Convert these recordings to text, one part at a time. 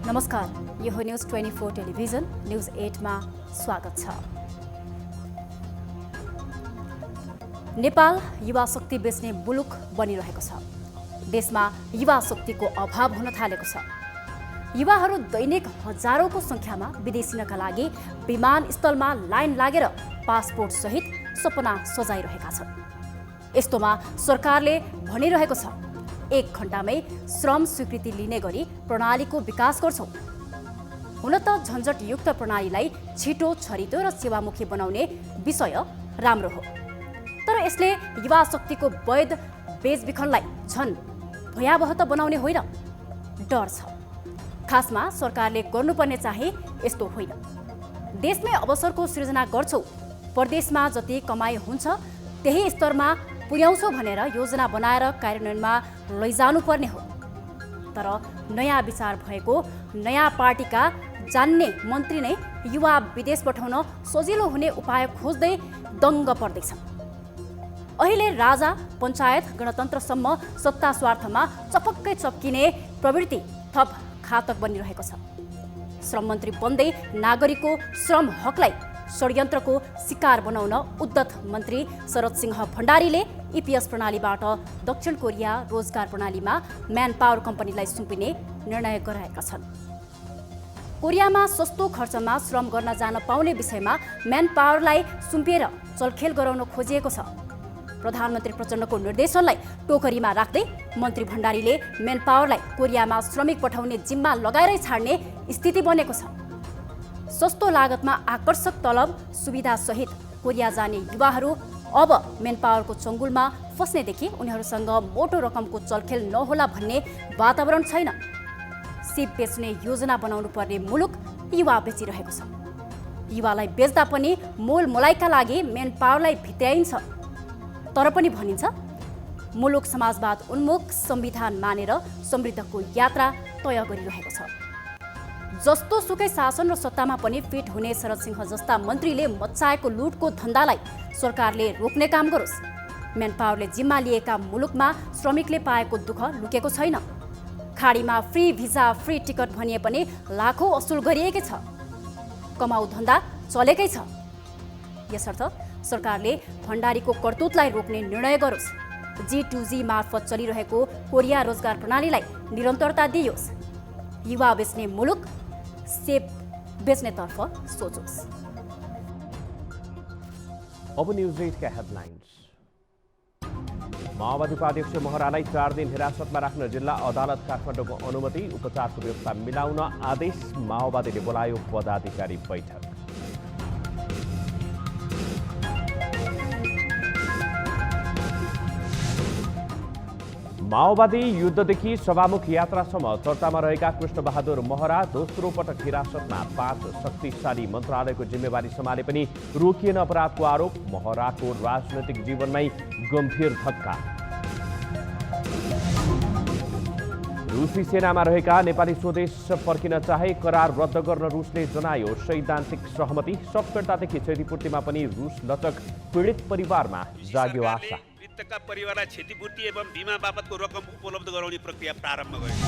नमस्कार, यो हो न्यूज 24 टेलिभिजन न्यूज 8 मा स्वागत छ। नेपाल युवा शक्ति बेच्ने मुलुक बनिरहेको छ। देशमा युवा शक्तिको अभाव हुन थालेको छ। युवाहरू दैनिक हजारौंको संख्यामा विदेशिनका लागि विमानस्थलमा लाइन लागेर पासपोर्ट सहित सपना सजाइरहेका छन्। यस्तोमा सरकारले भनिरहेको छ 1 घण्टामै श्रम स्वीकृति लिने गरी प्रणालीको विकास गर्छौं। हुन त झन्झटयुक्त प्रणालीलाई छिटो, छरितो र सेवामुखी बनाउने विषय राम्रो हो, तर यसले युवा शक्तिको वैध बेचबिखनलाई झन् भयावह त बनाउने होइन, डर छ। खासमा सरकारले गर्नुपर्ने चाहिँ यस्तो होइन। देशमै अवसरको सृजना गर्छौं, परदेशमा जति कमाई हुन्छ त्यही स्तरमा पुर्याउँछौं भनेर योजना बनाएर कार्यान्वयनमा लैजानुपर्ने हो। तर नयाँ विचार भएको नयाँ पार्टीका जान्ने मन्त्री नै युवा विदेश पठाउन सजिलो हुने उपाय खोज्दै दङ्ग पर्दैछन्। अहिले राजा, पञ्चायत, गणतन्त्रसम्म सत्ता स्वार्थमा चपक्कै चप्किने प्रवृत्ति थप घातक बनिरहेको छ। श्रम मन्त्री बन्दै नागरिकको श्रम हकलाई षड्यन्त्रको शिकार बनाउन उद्धत मन्त्री शरद सिंह भण्डारीले ईपीएस प्रणालीबाट दक्षिण कोरिया रोजगार प्रणालीमा म्यान पावर कम्पनीलाई सुम्पिने निर्णय गराएका छन्। कोरियामा सस्तो खर्चमा श्रम गर्न जान पाउने विषयमा म्यान पावरलाई सुम्पिएर चलखेल गराउन खोजिएको छ। प्रधानमन्त्री प्रचण्डको निर्देशनलाई टोकरीमा राख्दै मन्त्री भण्डारीले म्यान पावरलाई कोरियामा श्रमिक पठाउने जिम्मा लगाएरै छाड्ने स्थिति बनेको छ। सस्तो लागतमा आकर्षक तलब सुविधा सहित कोरिया जाने युवाहरू अब म्यान पावरको चङ्गुलमा फस्नेदेखि उनीहरूसँग मोटो रकमको चलखेल नहोला भन्ने वातावरण छैन। सिप बेच्ने योजना बनाउनु पर्ने मुलुक युवा बेचिरहेको छ। युवालाई बेच्दा पनि मोल मोलाइका लागि म्यान पावरलाई भित्र्याइन्छ। तर पनि भनिन्छ मुलुक समाजवाद उन्मुख संविधान मानेर समृद्धको यात्रा तय गरिरहेको छ। जस्तो सुकै शासन र सत्तामा पनि फिट हुने शरद सिंह जस्ता मन्त्रीले मच्चाएको लुटको धन्दालाई सरकारले रोक्ने काम गरोस्। म्यान पावरले जिम्मा लिएका मुलुकमा श्रमिकले पाएको दुःख लुकेको छैन। खाडीमा फ्री भिजा, फ्री टिकट भनिए पनि लाखौं असुल गरिएकै छ। कमाउ धन्दा चलेकै छ। यसर्थ सरकारले भण्डारीको करतुतलाई रोक्ने निर्णय गरोस्। G2G मार्फत चलिरहेको कोरिया रोजगार प्रणालीलाई निरन्तरता दियोस्। युवा बेच्ने मुलुक सेप बेच्नेतर्फ सोचोस्। अब न्यूज 8 का हेडलाइन्स। माओवादी उपाध्यक्ष महरालाई 4 दिन हिरासतमा राख्न जिल्ला अदालत काठमाडौँको अनुमति, उपचारको व्यवस्था मिलाउन आदेश, माओवादीले बोलायो पदाधिकारी बैठक। माओवादी युद्धदेखि सभामुख यात्रासम्म चर्चामा रहेका कृष्णबहादुर महरा दोस्रो पटक हिरासतमा। 5 शक्तिशाली मन्त्रालयको जिम्मेवारी सम्हाले पनि रोकिएन अपराधको आरोप, महराको राजनैतिक जीवनमै गम्भीर धक्का। रुसी सेनामा रहेका नेपाली स्वदेश फर्किन चाहे करार रद्द गर्न रुसले जनायो सैद्धान्तिक सहमति। शक क्षतिपूर्तिमा पनि रुस लचक, पीडित परिवारमा जाग्यो आशा। मृतकका परिवारलाई क्षतिपूर्ति एवं बीमा बापतको रकम उपलब्ध गराउने प्रक्रिया प्रारम्भ गर्यो।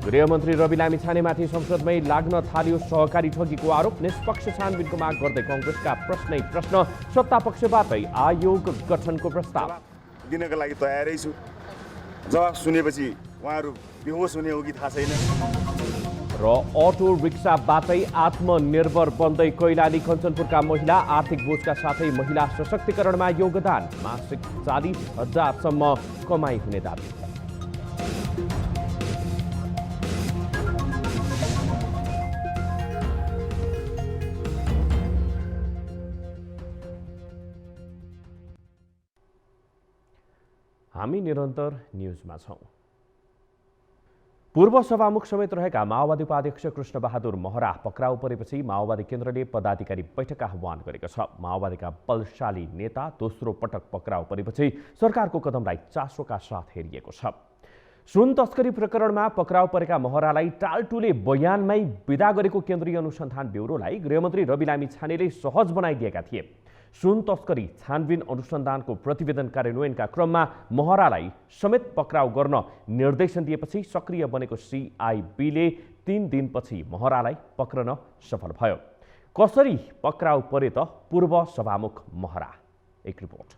गृहमन्त्री रवि लामिछानेमाथि संसदमै लाग्न थाल्यो सहकारी ठगीको आरोप। निष्पक्ष छानबिनको माग गर्दै कङ्ग्रेसका प्रश्न, सत्तापक्षबाटै आयोग गठनको प्रस्ताव दिनका लागि तयारै छु। जवाफ सुनेपछि उहाँहरू बेहोस हुने हो कि थाहा छैन। र अटो रिक्साबाटै आत्मनिर्भर बन्दै कैलाली कञ्चनपुरका महिला, आर्थिक बोझका साथै महिला सशक्तिकरणमा योगदान। मासिक 40,000सम्म कमाई हुने दाबी। हामी निरन्तर न्युजमा छौँ। पूर्व सभामुख समेत रहेका माओवादी उपाध्यक्ष कृष्णबहादुर महरा पक्राउ परेपछि माओवादी केन्द्रले पदाधिकारी बैठक आह्वान गरेको छ। माओवादीका बलशाली नेता दोस्रो पटक पक्राउ परेपछि सरकारको कदमलाई चासोका साथ हेरिएको छ। सुन तस्करी प्रकरणमा पक्राउ परेका महरालाई टालटुले बयानमै विदा गरेको केन्द्रीय अनुसन्धान ब्युरोलाई गृहमन्त्री रवि लामिछानेले सहज बनाइदिएका थिए। सुन तस्करी छानबिन अनुसन्धानको प्रतिवेदन कार्यान्वयनका क्रममा महरालाई समेत पक्राउ गर्न निर्देशन दिएपछि सक्रिय बनेको सिआइबीले 3 दिनपछि महरालाई पक्रन सफल भयो। कसरी पक्राउ परे त पूर्व सभामुख महरा? एक रिपोर्ट।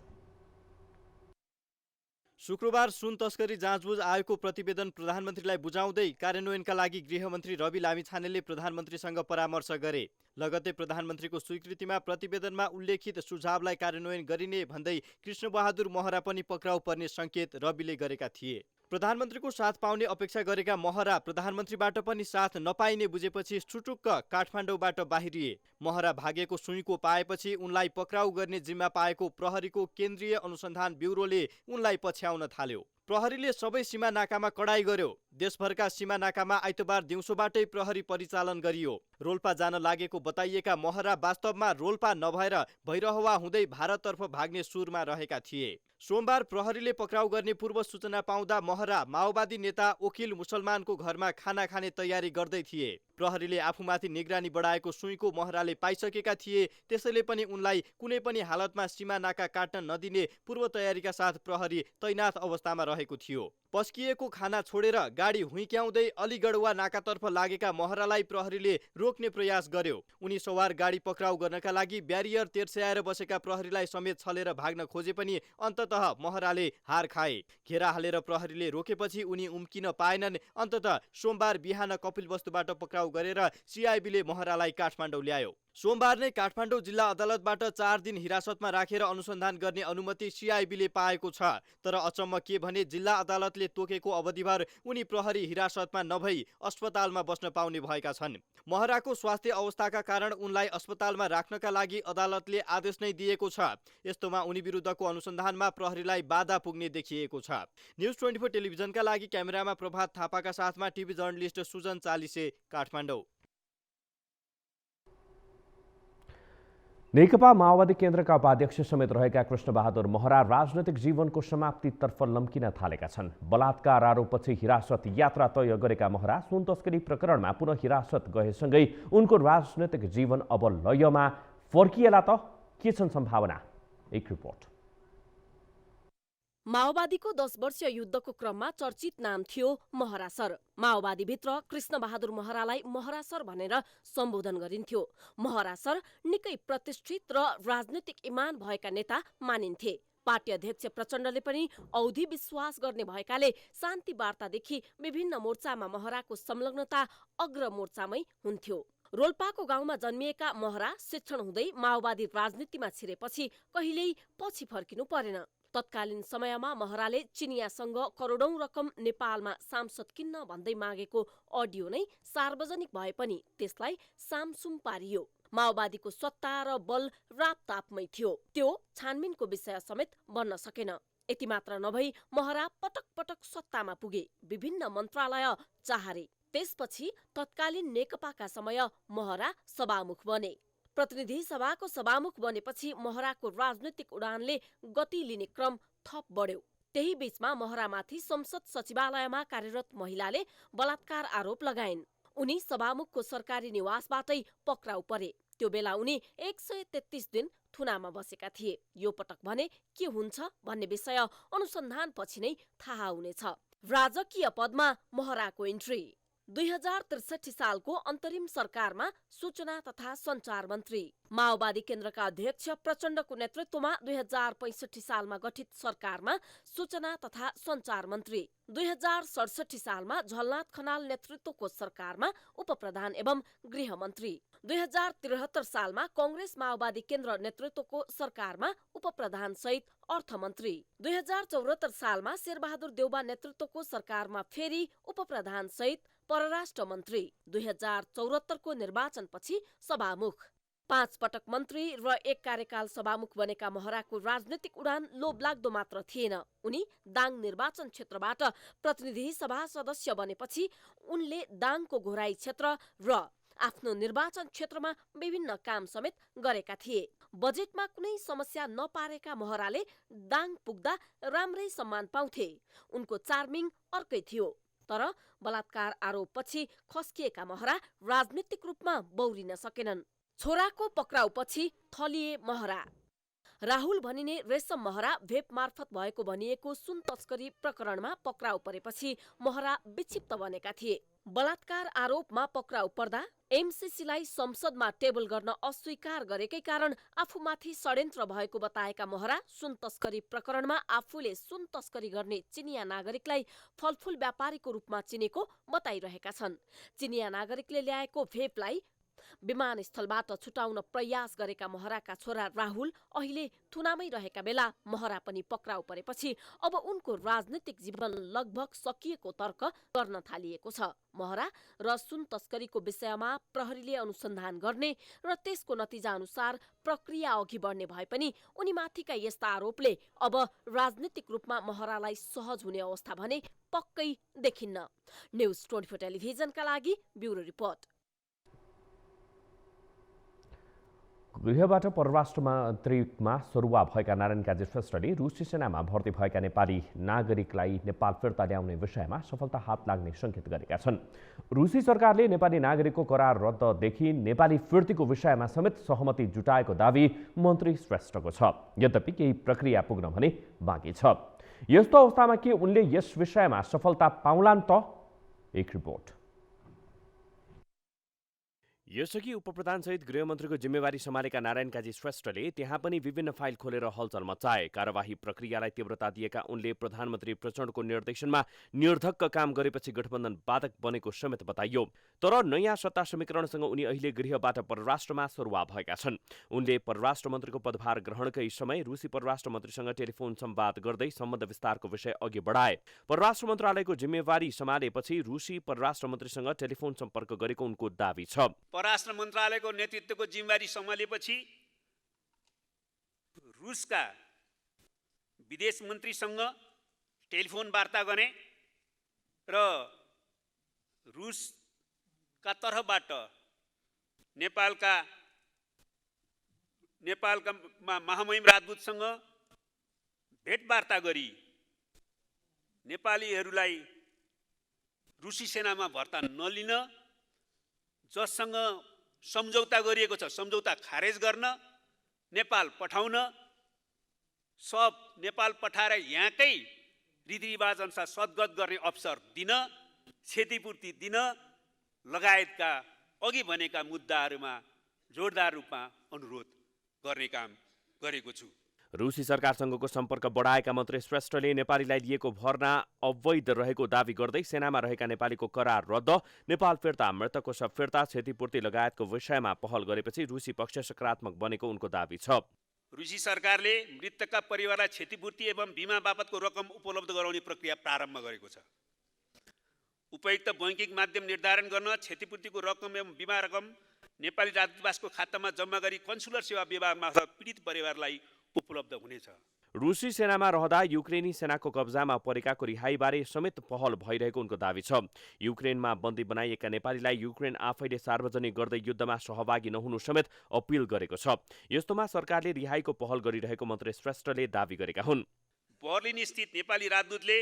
शुक्रबार सुन तस्करी जाँचबुझ आयोगको प्रतिवेदन प्रधानमन्त्रीलाई बुझाउँदै कार्यान्वयनका लागि गृहमन्त्री रवि लामिछानेले प्रधानमन्त्रीसँग परामर्श गरे। लगत्तै प्रधानमन्त्रीको स्वीकृतिमा प्रतिवेदनमा उल्लेखित सुझावलाई कार्यान्वयन गरिने भन्दै कृष्णबहादुर महरा पनि पक्राउ पर्ने सङ्केत रविले गरेका थिए। प्रधानमन्त्रीको साथ पाउने अपेक्षा गरेका महरा प्रधानमन्त्रीबाट पनि साथ नपाइने बुझेपछि छुटुक्क काठमाडौँबाट बाहिरिए। महरा भागेको सुइँको पाएपछि उनलाई पक्राउ गर्ने जिम्मा पाएको प्रहरीको केन्द्रीय अनुसन्धान ब्युरोले उनलाई पछ्याउन थाल्यो। प्रहरीले सबै सीमा नाकामा कडाई गर्यो। देशभरका सीमा नाकामा आइतबार दिउँसोबाटै प्रहरी परिचालन गरियो। रोल्पा जान लागेको बताइएका महरा वास्तवमा रोल्पा नभएर भैरहवा हुँदै भारततर्फ भाग्ने सुरमा रहेका थिए। सोमबार प्रहरीले पक्राउ गर्ने पूर्व सूचना पाउँदा महरा माओवादी नेता ओकिल मुसलमानको घरमा खाना खाने तयारी गर्दै थिए। प्रहरीले आफूमाथि निगरानी बढाएको सुइँको महराले पाइसकेका थिए। त्यसैले पनि उनलाई कुनै पनि हालतमा सीमा नाका काट्न नदिने पूर्व तयारीका साथ प्रहरी तैनाथ अवस्थामा रहेको थियो। पस्किएको खाना छोडेर गाडी हुइक्याउँदै अलीगढवा नाकातर्फ लागेका महरालाई प्रहरीले रोक्ने प्रयास गर्यो। उनी सवार गाडी पक्राउ गर्नका लागि ब्यारियर तेर्स्याएर बसेका प्रहरीलाई समेत छलेर भाग्न खोजे पनि अन्ततः महराले हार खाए। घेरा हालेर प्रहरीले रोकेपछि उनी उम्किन पाएनन्। अन्ततः सोमबार बिहान कपिलवस्तुबाट पक्राउ गरेर सिआइबीले महरालाई काठमाडौँ ल्यायो। सोमबार नै काठमाडौँ जिल्ला अदालतबाट 4 दिन हिरासतमा राखेर अनुसन्धान गर्ने अनुमति सिआइबीले पाएको छ। तर अचम्म के भने जिल्ला अदालतले तोकेको अवधिभर उनी प्रहरी हिरासतमा नभई अस्पतालमा बस्न पाउने भएका छन्। महराको स्वास्थ्य अवस्थाका कारण उनलाई अस्पतालमा राख्नका लागि अदालतले आदेश नै दिएको छ। यस्तोमा उनी विरुद्धको अनुसन्धानमा प्रहरीलाई बाधा पुग्ने देखिएको छ। न्युज 24 टेलिभिजनका लागि क्यामेरामा प्रभात थापाका साथमा टिभी जर्नलिस्ट सुजन चालिसे, काठमाडौँ। नेकपा माओवादी केन्द्रका उपाध्यक्ष समेत रहेका कृष्णबहादुर महरा राजनैतिक जीवनको समाप्तितर्फ लम्किन थालेका छन्। बलात्कार आरोपपछि हिरासत यात्रा तय गरेका महरा सुन तस्करी प्रकरणमा पुनः हिरासत गएसँगै उनको राजनैतिक जीवन अब लयमा फर्किएला त के छन् सम्भावना? एक रिपोर्ट। माओवादीको 10 वर्षीय युद्धको क्रममा चर्चित नाम थियो महरा सर। माओवादीभित्र कृष्णबहादुर महरालाई महरा सर भनेर सम्बोधन गरिन्थ्यो। महरा सर निकै प्रतिष्ठित र राजनीतिक इमान भएका नेता मानिन्थे। पार्टी अध्यक्ष प्रचण्डले पनि औधी विश्वास गर्ने भएकाले शान्ति वार्तादेखि विभिन्न मोर्चामा महराको संलग्नता अग्र मोर्चामै हुन्थ्यो। रोल्पाको गाउँमा जन्मिएका महरा शिक्षण हुँदै माओवादी राजनीतिमा छिरेपछि कहिल्यै पछि फर्किनु परेन। तत्कालीन समयमा महराले चिनियासँग करोडौं रकम नेपालमा सांसद किन्न भन्दै मागेको अडियो नै सार्वजनिक भए पनि त्यसलाई सामसुम पारियो। माओवादीको सत्ता र बल रापतापमै थियो। त्यो छानबिनको विषय समेत बन्न सकेन। यति मात्र नभई महरा पटक पटक सत्तामा पुगे, विभिन्न मन्त्रालय चाहरे। त्यसपछि तत्कालीन नेकपाका समय महरा सभामुख बने। प्रतिनिधि सभाको सभामुख बनेपछि महराको राजनीतिक उडानले गति लिने क्रम थप बढ्यो। त्यही बीचमा महरामाथि संसद सचिवालयमा कार्यरत महिलाले बलात्कार आरोप लगाइन्। उनी सभामुखको सरकारी निवासबाटै पक्राउ परे। त्यो बेला उनी 133 दिन थुनामा बसेका थिए। यो पटक भने के हुन्छ भन्ने विषय अनुसन्धानपछि नै थाहा हुनेछ। राजकीय पदमा महराको इन्ट्री। 2063 सालको अन्तरिम सरकारमा सूचना तथा सञ्चार मन्त्री। माओवादी केन्द्रका अध्यक्ष प्रचण्डको नेतृत्वमा 2065 सालमा गठित सरकारमा सूचना तथा सञ्चार मन्त्री। 2067 सालमा झलनाथ खनाल नेतृत्वको सरकारमा उपप्रधान एवं गृहमन्त्री। 2073 सालमा कांग्रेस माओवादी केन्द्र नेतृत्वको सरकारमा उपप्रधान सहित अर्थमन्त्री। 2074 सालमा शेरबहादुर देउबा नेतृत्वको सरकारमा फेरि उपप्रधान सहित परराष्ट्र मन्त्री। 2074 को निर्वाचनपछि सभामुख। 5 पटक मन्त्री र 1 कार्यकाल सभामुख बनेका महराको राजनीतिक उडान लोभलाग्दो मात्र थिएन। उनी दाङ निर्वाचन क्षेत्रबाट प्रतिनिधि सभा सदस्य बनेपछि उनले दाङको घोराई क्षेत्र र आफ्नो निर्वाचन क्षेत्रमा विभिन्न काम समेत गरेका थिए। बजेटमा कुनै समस्या नपारेका महराले दाङ पुग्दा राम्रै सम्मान पाउँथे। उनको चार्मिङ अर्कै थियो। तर बलात्कार आरोपपछि खस्किएका महरा राजनीतिक रूपमा बौरिन सकेनन्। छोराको पक्राउपछि थलिए महरा। राहुल भनिने रेशम महरा भेप मार्फत भएको भनिएको सुन तस्करी प्रकरणमा पक्राउ परेपछि महरा विक्षिप्त बनेका थिए। बलात्कार आरोपमा पक्राउ पर्दा एमसीसीलाई संसदमा टेबल गर्न अस्वीकार गरेकै कारण आफूमाथि षड्यन्त्र भएको बताएका महरा सुन तस्करी प्रकरणमा आफूले सुन तस्करी गर्ने चिनिया नागरिकलाई फलफुल व्यापारीको रूपमा चिनेको बताइरहेका छन्। चिनिया नागरिकले ल्याएको भेपलाई विमानस्थलबाट छुटाउन प्रयास गरेका महराका छोरा राहुल अहिले थुनामै रहेका बेला महरा पनि पक्राउ परेपछि अब उनको राजनीतिक जीवन लगभग सकिएको तर्क गर्न थालिएको छ। महरा र सुन तस्करीको विषयमा प्रहरीले अनुसन्धान गर्ने र त्यसको नतिजा अनुसार प्रक्रिया अघि बढ्ने भए पनि उनीमाथिका यस्ता आरोपले अब राजनीतिक रूपमा महरालाई सहज हुने अवस्था भने पक्कै देखिन्न। न्युज 24 टेलिभिजनका लागि ब्युरो रिपोर्ट। गृहबाट परराष्ट्र मन्त्रीमा सरुवा भएका नारायण काजी श्रेष्ठले रुसी सेनामा भर्ती भएका नेपाली नागरिकलाई नेपाल फिर्ता ल्याउने विषयमा सफलता हात लाग्ने सङ्केत गरेका छन्। रुसी सरकारले नेपाली नागरिकको करार रद्ददेखि नेपाली फिर्तीको विषयमा समेत सहमति जुटाएको दावी मन्त्री श्रेष्ठको छ। यद्यपि केही प्रक्रिया पुग्न भने बाँकी छ। यस्तो अवस्थामा के उनले यस विषयमा सफलता पाउलान् त? एक रिपोर्ट। यसअघि उपप्रधानसहित गृहमन्त्रीको जिम्मेवारी सम्हालेका नारायण काजी श्रेष्ठले त्यहाँ पनि विभिन्न फाइल खोलेर हलचल मचाए। कार्यवाही प्रक्रियालाई तीव्रता दिएका उनले प्रधानमन्त्री प्रचण्डको निर्देशनमा निर्धक्क काम गरेपछि गठबन्धन बाधक बनेको समेत बताइयो। तर नयाँ सत्ता समीकरणसँग उनी अहिले गृहबाट परराष्ट्रमा सरुवा भएका छन्। उनले परराष्ट्र मन्त्रीको पदभार ग्रहणकै समय रुसी परराष्ट्र मन्त्रीसँग टेलिफोन संवाद गर्दै सम्बन्ध विस्तारको विषय अघि बढाए। परराष्ट्र मन्त्रालयको जिम्मेवारी सम्हालेपछि रुसी परराष्ट्र मन्त्रीसँग टेलिफोन सम्पर्क गरेको उनको दावी छ। परराष्ट्र मन्त्रालयको नेतृत्वको जिम्मेवारी सम्हालेपछि रुसका विदेश मन्त्रीसँग टेलिफोन वार्ता गर्ने र रुसका तर्फबाट नेपालका महामहिम राजदूतसँग भेटवार्ता गरी नेपालीहरूलाई रुसी सेनामा भर्ता नलिन जससँग सम्झौता गरिएको छ सम्झौता खारेज गर्न, नेपाल पठाउन, सब नेपाल पठाएर यहाँकै रीतिरिवाज अनुसार सद्गत गर्ने अवसर दिन, क्षतिपूर्ति दिन लगायतका अघि भनेका मुद्दाहरूमा जोडदार रूपमा अनुरोध गर्ने काम गरेको छु। रुसी सरकारसँगको सम्पर्क बढाएका मन्त्री श्रेष्ठले नेपालीलाई दिएको भर्ना अवैध रहेको दावी गर्दै सेनामा रहेका नेपालीको करार रद्द, नेपाल फिर्ता, मृतकको शव फिर्ता, क्षतिपूर्ति लगायतको विषयमा पहल गरेपछि रुसी पक्ष सकारात्मक बनेको उनको दावी छ। रुसी सरकारले मृतकका परिवारलाई क्षतिपूर्ति एवं बिमा बापतको रकम उपलब्ध गराउने प्रक्रिया प्रारम्भ गरेको छ। उपयुक्त बैंकिङ माध्यम निर्धारण गर्न क्षतिपूर्तिको रकम एवं बिमा रकम नेपाली राजदूतावासको खातामा जम्मा गरी कन्सुलर सेवा विभाग मार्फत पीडित परिवारलाई उपलब्ध हुनेछ। रुसी सेनामा रहँदा युक्रेनी सेनाको कब्जामा परेकाको रिहाईबारे समेत पहल भइरहेको उनको दावी छ। युक्रेनमा बन्दी बनाइएका नेपालीलाई युक्रेन आफैले सार्वजनिक गर्दै युद्धमा सहभागी नहुनु समेत अपिल गरेको छ। यस्तोमा सरकारले रिहाईको पहल गरिरहेको मन्त्री श्रेष्ठले दावी गरेका हुन्। बर्लिन स्थित नेपाली राजदूतले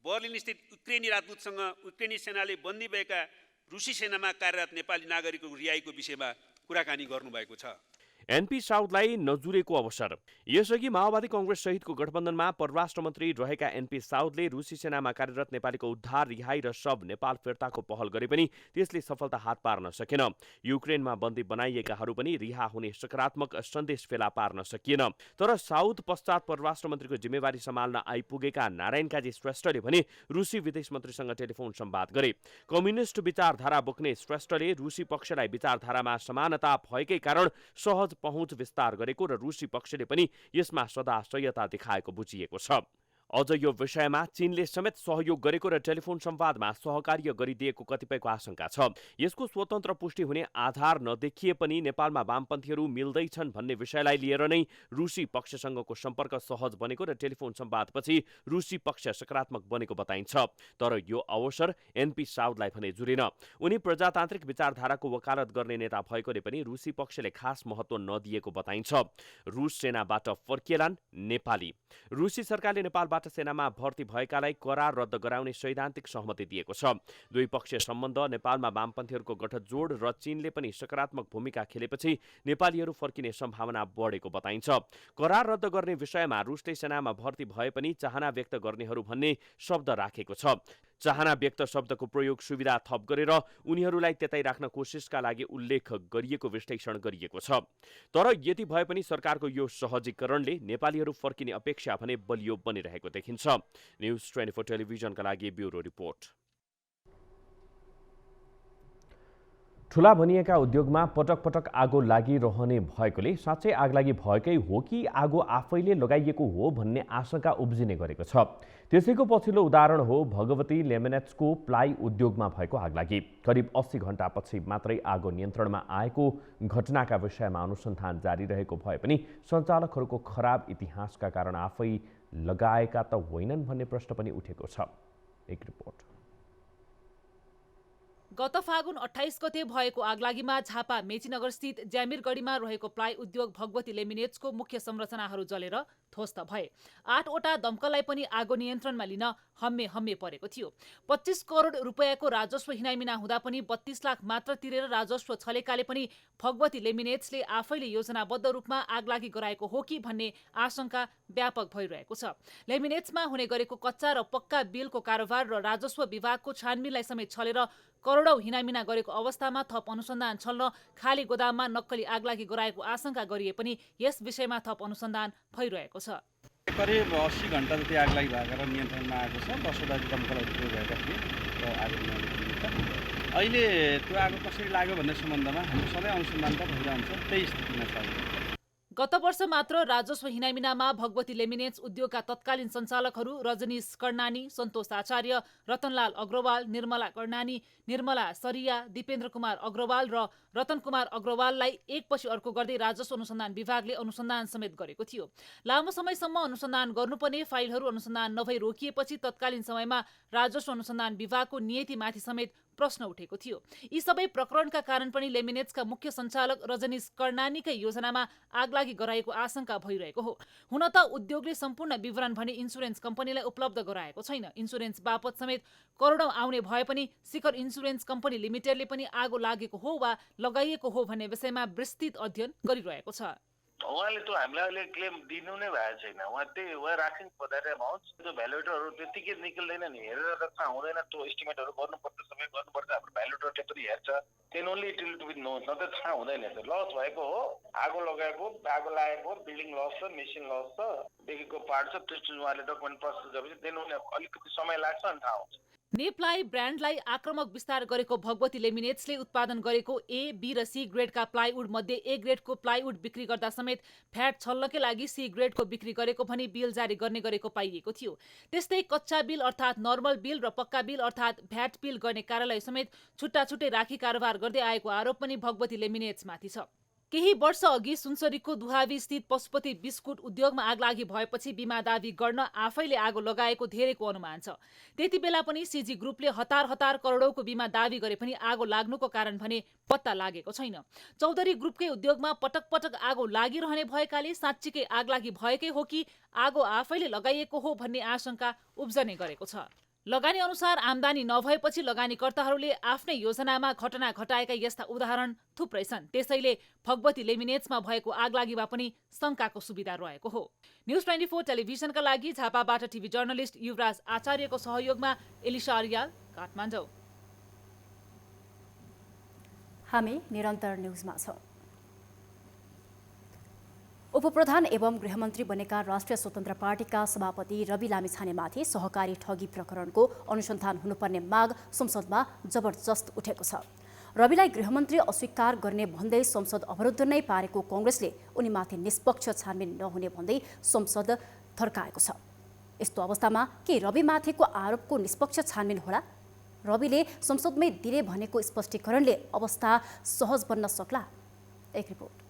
बर्लिन स्थित युक्रेनी राजदूतसँग युक्रेनी सेनाले बन्दी भएका रुसी सेनामा कार्यरत नेपाली नागरिकको रिहाईको विषयमा कुराकानी गर्नुभएको छ। एनपी साउदलाई नजुरेको अवसर। यसअघि माओवादी कङ्ग्रेस सहितको गठबन्धनमा परराष्ट्र मन्त्री रहेका एनपी साउदले रुसी सेनामा कार्यरत नेपालीको उद्धार, रिहाई र शव नेपाल फिर्ताको पहल गरे पनि त्यसले सफलता हात पार्न सकेन। युक्रेनमा बन्दी बनाइएकाहरू पनि रिहा हुने सकारात्मक सन्देश फेला पार्न सकिएन। तर साउद पश्चात परराष्ट्र मन्त्रीको जिम्मेवारी सम्हाल्न आइपुगेका नारायण काजी श्रेष्ठले भने रुसी विदेश मन्त्रीसँग टेलिफोन संवाद गरे। कम्युनिस्ट विचारधारा बोक्ने श्रेष्ठले रुसी पक्षलाई विचारधारामा समानता भएकै कारण सहज पहुँच विस्तार गरेको र रुसी पक्षले पनि यसमा सदा सह्यता देखाएको बुझिएको छ। अझ यो विषयमा चीनले समेत सहयोग गरेको र टेलिफोन संवादमा सहकार्य गरिदिएको कतिपयको आशंका छ। यसको स्वतन्त्र पुष्टि हुने आधार नदेखिए पनि नेपालमा वामपन्थीहरू मिल्दैछन् भन्ने विषयलाई लिएर नै रुसी पक्षसँगको सम्पर्क सहज बनेको र टेलिफोन संवादपछि रुसी पक्ष सकारात्मक बनेको बताइन्छ। तर यो अवसर एनपी साउदलाई भने जुरेन। उनी प्रजातान्त्रिक विचारधाराको वकालत गर्ने नेता भएकोले पनि रुसी पक्षले खास महत्त्व नदिएको बताइन्छ। रुस सेनाबाट फर्किएलान् नेपाली। रुसी सरकारले नेपालबाट सेनामा भर्ती भएकालाई करार रद्द गराउने सैद्धान्तिक सहमति दिएको छ। द्विपक्षीय सम्बन्ध, नेपालमा वामपन्थीहरूको गठजोड र चीनले पनि सकारात्मक भूमिका खेलेपछि नेपालीहरू फर्किने सम्भावना बढेको बताइन्छ। करार रद्द गर्ने विषयमा रुसले सेनामा भर्ती भए पनि चाहना व्यक्त गर्नेहरू भन्ने शब्द राखेको छ। चाहना व्यक्त शब्दको प्रयोग सुविधा थप गरेर उनीहरूलाई त्यतै राख्न कोसिसका लागि उल्लेख गरिएको विश्लेषण गरिएको छ। तर यति भए पनि सरकारको यो सहजीकरणले नेपालीहरू फर्किने अपेक्षा भने बलियो बनिरहेको देखिन्छ। न्युज 24 टेलिभिजनका लागि ब्युरो रिपोर्ट। ठुला भनिएका उद्योगमा पटक पटक आगो लागिरहने भएकोले साँच्चै आगलागी भएकै हो कि आगो आफैले लगाइएको हो भन्ने आशंका उब्जिने गरेको छ। त्यसैको पछिल्लो उदाहरण हो भगवती लेमिनेट्सको प्लाई उद्योगमा भएको आगलागी। करिब 80 घण्टापछि मात्रै आगो नियन्त्रणमा आएको घटनाका विषयमा अनुसन्धान जारी रहेको भए पनि सञ्चालकहरूको खराब इतिहासका कारण आफै लगाएका त होइनन् भन्ने प्रश्न पनि उठेको छ। एक रिपोर्ट। गत फागुन 28 गते भएको आगलागीमा झापा मेचीनगरस्थित ज्यामिरगढीमा रहेको प्लाई उद्योग भगवती लेमिनेट्सको मुख्य संरचनाहरू जलेर ध्वस्त भए। 8 वटा दमकललाई पनि आगो नियन्त्रणमा लिन हम्मे हम्मे परेको थियो। 25 करोड रुपैयाँको राजस्व हिनामिना हुँदा पनि 32 लाख मात्र तिरेर राजस्व छलेकाले पनि भगवती लेमिनेट्सले आफैले योजनाबद्ध रूपमा आगलागी गराएको हो कि भन्ने आशंका व्यापक भइरहेको छ। लेमिनेट्समा हुने गरेको कच्चा र पक्का बिलको कारोबार र राजस्व विभागको छानबिनलाई समेत छलेर करोडौं हिनामिना गरेको अवस्थामा थप अनुसन्धान छल्न खाली गोदाममा नक्कली आगलागी गराएको आशंका गरिए पनि यस विषयमा थप अनुसन्धान भइरहेको छ। करिब 80 घण्टा जति आगलागी भएर नियन्त्रणमा आएको छ। 10 वटा दमकलहरू प्रयोग भएका थिए र आगो नियन्त्रण। अहिले त्यो आगो कसरी लाग्यो भन्ने सम्बन्धमा हाम्रो सधैँ अनुसन्धान त भइरहन्छ। त्यही स्थितिमा छ। गत वर्ष मात्र राजस्व हिनामिनामा भगवती लेमिनेट्स उद्योगका तत्कालीन सञ्चालकहरू रजनीश कर्णानी, सन्तोष आचार्य, रतनलाल अग्रवाल, निर्मला कर्णानी, निर्मला सरिया, दिपेन्द्र कुमार अग्रवाल र रतन कुमार अग्रवाललाई एकपछि अर्को गर्दै राजस्व अनुसन्धान विभागले अनुसन्धान समेत गरेको थियो। लामो समयसम्म अनुसन्धान गर्नुपर्ने फाइलहरू अनुसन्धान नभई रोकिएपछि तत्कालीन समयमा राजस्व अनुसन्धान विभागको नीतिमाथि समेत प्रश्न उठेको थियो। यी सबै प्रकरणका कारण पनि लेमिनेट्सका मुख्य सञ्चालक रजनीश कर्णानीकै योजनामा आगलागी गराएको आशंका भइरहेको हो। हुन त उद्योगले सम्पूर्ण विवरण भने इन्सुरेन्स कम्पनीलाई उपलब्ध गराएको छैन। इन्सुरेन्स बापत समेत करोडौं आउने भए पनि शिखर इन्सुरेन्स कम्पनी लिमिटेडले पनि आगो लागेको हो वा लगाइएको हो भन्ने विषयमा विस्तृत अध्ययन गरिरहेको छ। उहाँले त हामीलाई अहिले क्लेम दिनु नै भएको छैन। उहाँ त्यही राखिङ फर द्याट अमाउन्ट। त्यो भ्यालुएटरहरू त्यतिकै निकल्दैन नि, हेरेर त थाहा हुँदैन। त्यो एस्टिमेटहरू गर्नुपर्छ, सबै गर्नुपर्छ। हाम्रो भ्यालुएटरले पनि हेर्छ। Then only it will be known. न त थाहा हुँदैन। लस भएको हो, आगो लगाएको, आगो लागेको, बिल्डिङ लस छ, मेसिन लस छ, देखिको पार्ट छ। त्यस्तो उहाँले डकुमेन्ट प्रोसेस गरेपछि देन ओन्ली अलिकति समय लाग्छ अनि थाहा हुन्छ। नेप्लाई ब्रान्डलाई आक्रमक विस्तार गरेको भगवती लेमिनेट्सले उत्पादन गरेको ए, बी र सी ग्रेडका प्लाइवुड मध्ये ए ग्रेडको प्लाइवुड बिक्री गर्दा समेत भ्याट छल्नकै लागि सी ग्रेडको बिक्री गरेको भनी बिल जारी गर्ने गरेको पाइएको थियो। त्यस्तै कच्चा बिल अर्थात् नर्मल बिल र पक्का बिल अर्थात् भ्याट बिल गर्ने कार्यालय समेत छुट्टा छुट्टै राखी कारोबार गर्दै आएको आरोप पनि भगवती लेमिनेट्समाथि छ। केही वर्ष अघि सुनसरीको दुहावी स्थित पशुपति बिस्कुट उद्योगमा आगलागी भएपछि बिमा दावी गर्न आफैले आगो लगाएको धेरैको अनुमान छ। त्यति बेला पनि सीजी ग्रुपले हतार करोडौंको बिमा दावी गरे पनि आगो लाग्नुको कारण भने पत्ता लागेको छैन। चौधरी ग्रुपकै उद्योगमा पटक पटक आगो लागिरहने भएकाले साँच्चीकै आगलागी भएकै हो कि आगो आफैले लगाइएको हो भन्ने आशंका उब्जने गरेको छ। लगानी अनुसार आम्दानी नभएपछि लगानीकर्ताहरूले आफ्नै योजनामा घटना घटाएका यस्ता उदाहरण थुप्रै छन्। त्यसैले भगवती लेमिनेट्समा भएको आगलागीमा पनि शंकाको सुविधा रहेको हो। न्युज 24 टेलिभिजनका लागि झापाबाट टिभी जर्नलिस्ट युवराज आचार्यको सहयोगमा एलिसा अरियाल, काठमाडौँ। हामी निरन्तर न्युजमा छौं। उपप्रधान एवं गृहमन्त्री बनेका राष्ट्रिय स्वतन्त्र पार्टीका सभापति रवि लामिछानेमाथि सहकारी ठगी प्रकरणको अनुसन्धान हुनुपर्ने माग संसदमा जबरजस्त उठेको छ। रविलाई गृहमन्त्री अस्वीकार गर्ने भन्दै संसद अवरुद्ध नै पारेको कांग्रेसले उनीमाथि निष्पक्ष छानबिन नहुने भन्दै संसद थर्काएको छ। यस्तो अवस्थामा के रविमाथिको आरोपको निष्पक्ष छानबिन होला? रविले संसदमै दिने भनेको स्पष्टीकरणले अवस्था सहज बन्न सक्ला? एक रिपोर्ट।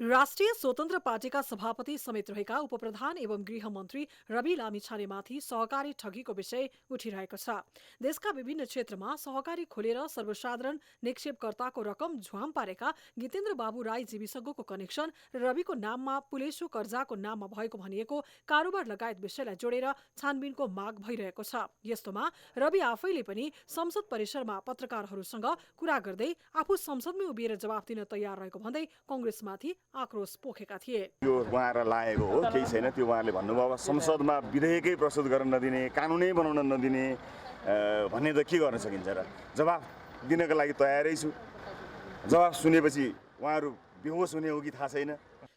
राष्ट्रिय स्वतन्त्र पार्टीका सभापति समेत रहेका उपप्रधान एवं गृहमन्त्री रवि लामिछानेमाथि सहकारी ठगीको विषय उठिरहेको छ। देशका विभिन्न क्षेत्रमा सहकारी खोलेर सर्वसाधारण निक्षेपकर्ताको रकम झ्वाम पारेका गितेन्द्र बाबु राई जीविसज्ञको कनेक्सन र रविको नाममा पुलेसो कर्जाको नाममा भएको भनिएको कारोबार लगायत विषयलाई जोडेर छानबिनको माग भइरहेको छ। यस्तोमा रवि आफैले पनि संसद परिसरमा पत्रकारहरूसँग कुरा गर्दै आफू संसदमै उभिएर जवाफ दिन तयार रहेको भन्दै कङ्ग्रेसमाथि आक्रोश पोखेका थिए। यो उहाँहरूलाई लागेको हो, केही छैन। त्यो उहाँहरूले भन्नुभयो संसदमा विधेयकै प्रस्तुत गर्न नदिने, कानुनै बनाउन नदिने भन्ने त के गर्न सकिन्छ र? जवाफ दिनका लागि तयारै छु। जवाफ सुनेपछि उहाँहरू बेहोस हुने हो कि थाहा छैन।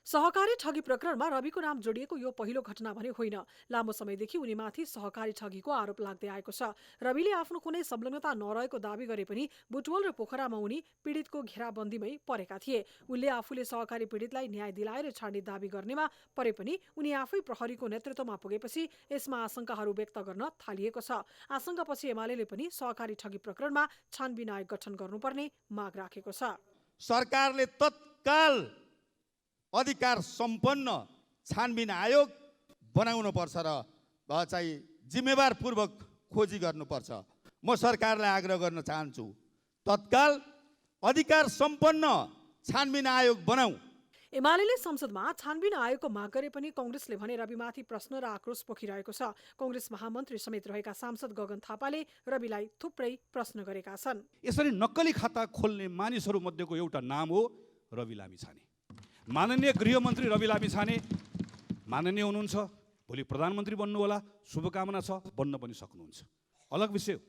सहकारी ठगी प्रकरणमा रविको नाम जोडिएको यो पहिलो घटना भने होइन। लामो समयदेखि उनीमाथि सहकारी ठगीको आरोप लाग्दै आएको छ। रविले आफ्नो कुनै संलग्नता नरहेको दावी गरे पनि बुटवल र पोखरामा उनी पीडितको घेराबन्दीमै परेका थिए। उनले आफूले सहकारी पीडितलाई न्याय दिलाएर छाड्ने दावी गर्नेमा परे पनि उनी आफै प्रहरीको नेतृत्वमा पुगेपछि यसमा आशंकाहरू व्यक्त गर्न थालिएको छ। आशंकापछि एमाले पनि सहकारी ठगी प्रकरणमा छानबिन आयोग गठन गर्नुपर्ने माग राखेको छ। सरकारले तत्काल अधिकार सम्पन्न छानबिन आयोग बनाउनु पर्छ र चाहिँ जिम्मेवारपूर्वक खोजी गर्नुपर्छ। म सरकारलाई आग्रह गर्न चाहन्छु, तत्काल अधिकार सम्पन्न छानबिन आयोग बनाऊ। एमाले संसदमा छानबिन आयोगको माग गरे पनि कङ्ग्रेसले भने रविमाथि प्रश्न र आक्रोश पोखिरहेको छ। कङ्ग्रेस महामन्त्री समेत रहेका सांसद गगन थापाले रविलाई थुप्रै प्रश्न गरेका छन्। यसरी नक्कली खाता खोल्ने मानिसहरू मध्येको एउटा नाम हो रवि लामिछाने। माननीय गृहमन्त्री रवि लामिछाने माननीय हुनुहुन्छ, भोलि प्रधानमन्त्री बन्नु होला, शुभकामना छ, बन्न पनि सक्नुहुन्छ, अलग विषय हो।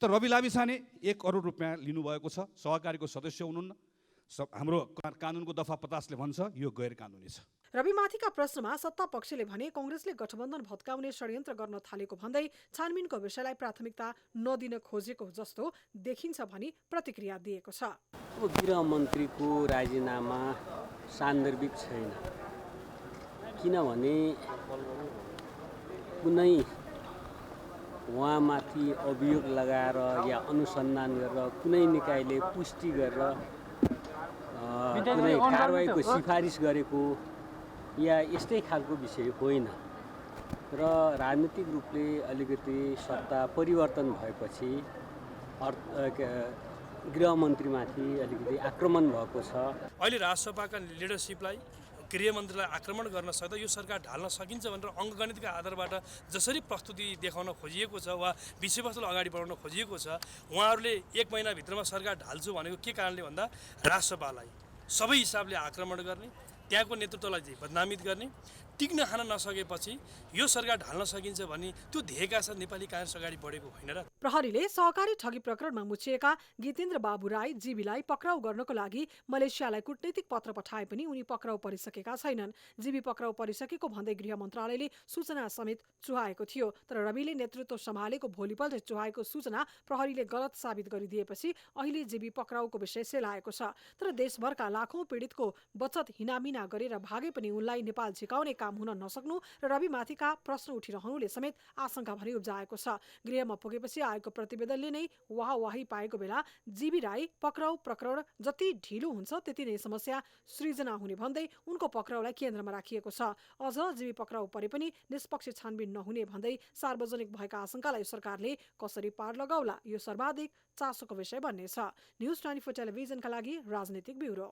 तर रवि लामिछाने 1 करोड रुपियाँ लिनुभएको छ, सहकारीको सदस्य हुनुहुन्न। हाम्रो कानुनको दफा 50ले भन्छ यो गैर कानुनी छ। रविमाथिका प्रश्नमा सत्ता पक्षले भने कङ्ग्रेसले गठबन्धन भत्काउने षड्यन्त्र गर्न थालेको भन्दै छानबिनको विषयलाई प्राथमिकता नदिन खोजेको जस्तो देखिन्छ भनी प्रतिक्रिया दिएको छ। गृहमन्त्रीको राजीनामा सान्दर्भिक छैन, किनभने कुनै उहाँमाथि अभियोग लगाएर या अनुसन्धान गरेर कुनै निकायले पुष्टि गरेर कुनै कारबाहीको सिफारिस गरेको या यस्तै खालको विषय होइन र राजनीतिक रूपले अलिकति सत्ता परिवर्तन भएपछि गृहमन्त्रीमाथि अलिकति आक्रमण भएको छ। अहिले राजसभाका लिडरसिपलाई गृहमन्त्रीलाई आक्रमण गर्न सक्दा यो सरकार ढाल्न सकिन्छ भनेर अङ्कगणितका आधारबाट जसरी प्रस्तुति देखाउन खोजिएको छ वा विषयवस्तुलाई अगाडि बढाउन खोजिएको छ, उहाँहरूले 1 महिनाभित्रमा सरकार ढाल्छु भनेको के कारणले भन्दा राजसभालाई सबै हिसाबले आक्रमण गर्ने, त्यहाँको नेतृत्वलाई चाहिँ बदनामित गर्ने, टिक्न खान नसकेपछि यो सरकार ढाल्न सकिन्छ भने त्यो ध्येयका साथ नेपाली काङ्ग्रेस अगाडि बढेको होइन र। प्रहरीले सहकारी ठगी प्रकरणमा मुछिएका गितेन्द्र बाबु राई जीबीलाई पक्राउ गर्नको लागि मलेसियालाई कूटनीतिक पत्र पठाए पनि उनी पक्राउ परिसकेका छैनन्। जीबी पक्राउ परिसकेको भन्दै गृह मन्त्रालयले सूचना समेत चुहाएको थियो। तर रविले नेतृत्व सम्हालेको भोलिपल्ट चुहाएको सूचना प्रहरीले गलत साबित गरिदिएपछि अहिले जीबी पक्राउको विषय सेलाएको छ। तर देशभरका लाखौं पीडितको बचत हिनामिना गरेर भागे पनि उनलाई नेपाल झिकाउने काम हुन नसक्नु र रविमाथिका प्रश्न उठिरहनुले समेत आशंका भनी उब्जाएको छ। गृहमा पुगेपछि आएको प्रतिवेदनले नै वाहवाही पाएको बेला जीबी राई पक्राउ प्रकरण जति ढिलो हुन्छ त्यति नै समस्या सृजना हुने भन्दै उनको पक्राउलाई केन्द्रमा राखिएको छ। अझ जीबी पक्राउ परे पनि निष्पक्ष छानबिन नहुने भन्दै सार्वजनिक भएका आशंकालाई सरकारले कसरी पार लगाउला, यो सर्वाधिक चासोको विषय बन्नेछ। न्युज 24 टेलिभिजनका लागि राजनीतिक ब्युरो।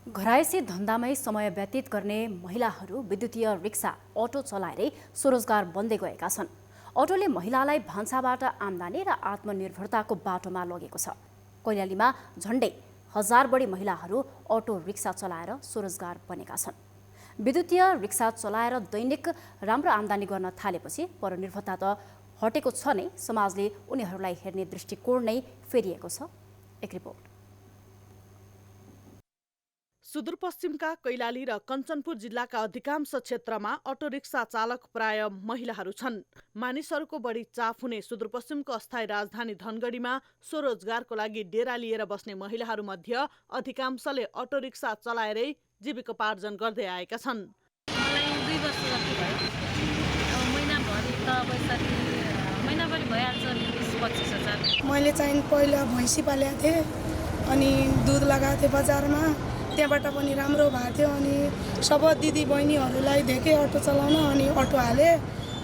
घरायसी धन्दामै समय व्यतीत गर्ने महिलाहरू विद्युतीय रिक्सा, अटो चलाएरै स्वरोजगार बन्दै गएका छन्। अटोले महिलालाई भान्साबाट आम्दानी र आत्मनिर्भरताको बाटोमा लगेको छ। कैलालीमा झण्डै 1000 बढी महिलाहरू अटो रिक्सा चलाएर स्वरोजगार बनेका छन्। विद्युतीय रिक्सा चलाएर दैनिक राम्रो आम्दानी गर्न थालेपछि परनिर्भरता त हटेको छ नै, समाजले उनीहरूलाई हेर्ने दृष्टिकोण नै फेरिएको छ। एक रिपोर्ट। सुदूरपश्चिमका कैलाली र कञ्चनपुर जिल्लाका अधिकांश क्षेत्रमा अटो रिक्सा चालक प्राय महिलाहरू छन्। मानिसहरूको बढी चाप हुने सुदूरपश्चिमको अस्थायी राजधानी धनगढीमा स्वरोजगारको लागि डेरा लिएर बस्ने महिलाहरू मध्ये अधिकांशले अटो रिक्सा चलाएरै जीविकोपार्जन गर्दै आएका छन्। मलाई 2 वर्ष जति भयो। अब महिनाभरि त पैसा महिनाभरि भइहाल्छ 20-25 हजार। मैले चाहिँ पहिला भैँसी पालेको थिएँ अनि दुध लगाएको थिएँ बजारमा, त्यहाँबाट पनि राम्रो भएको थियो। अनि सब दिदी बहिनीहरूलाई देखेँ अटो चलाउन, अनि अटो हालेँ,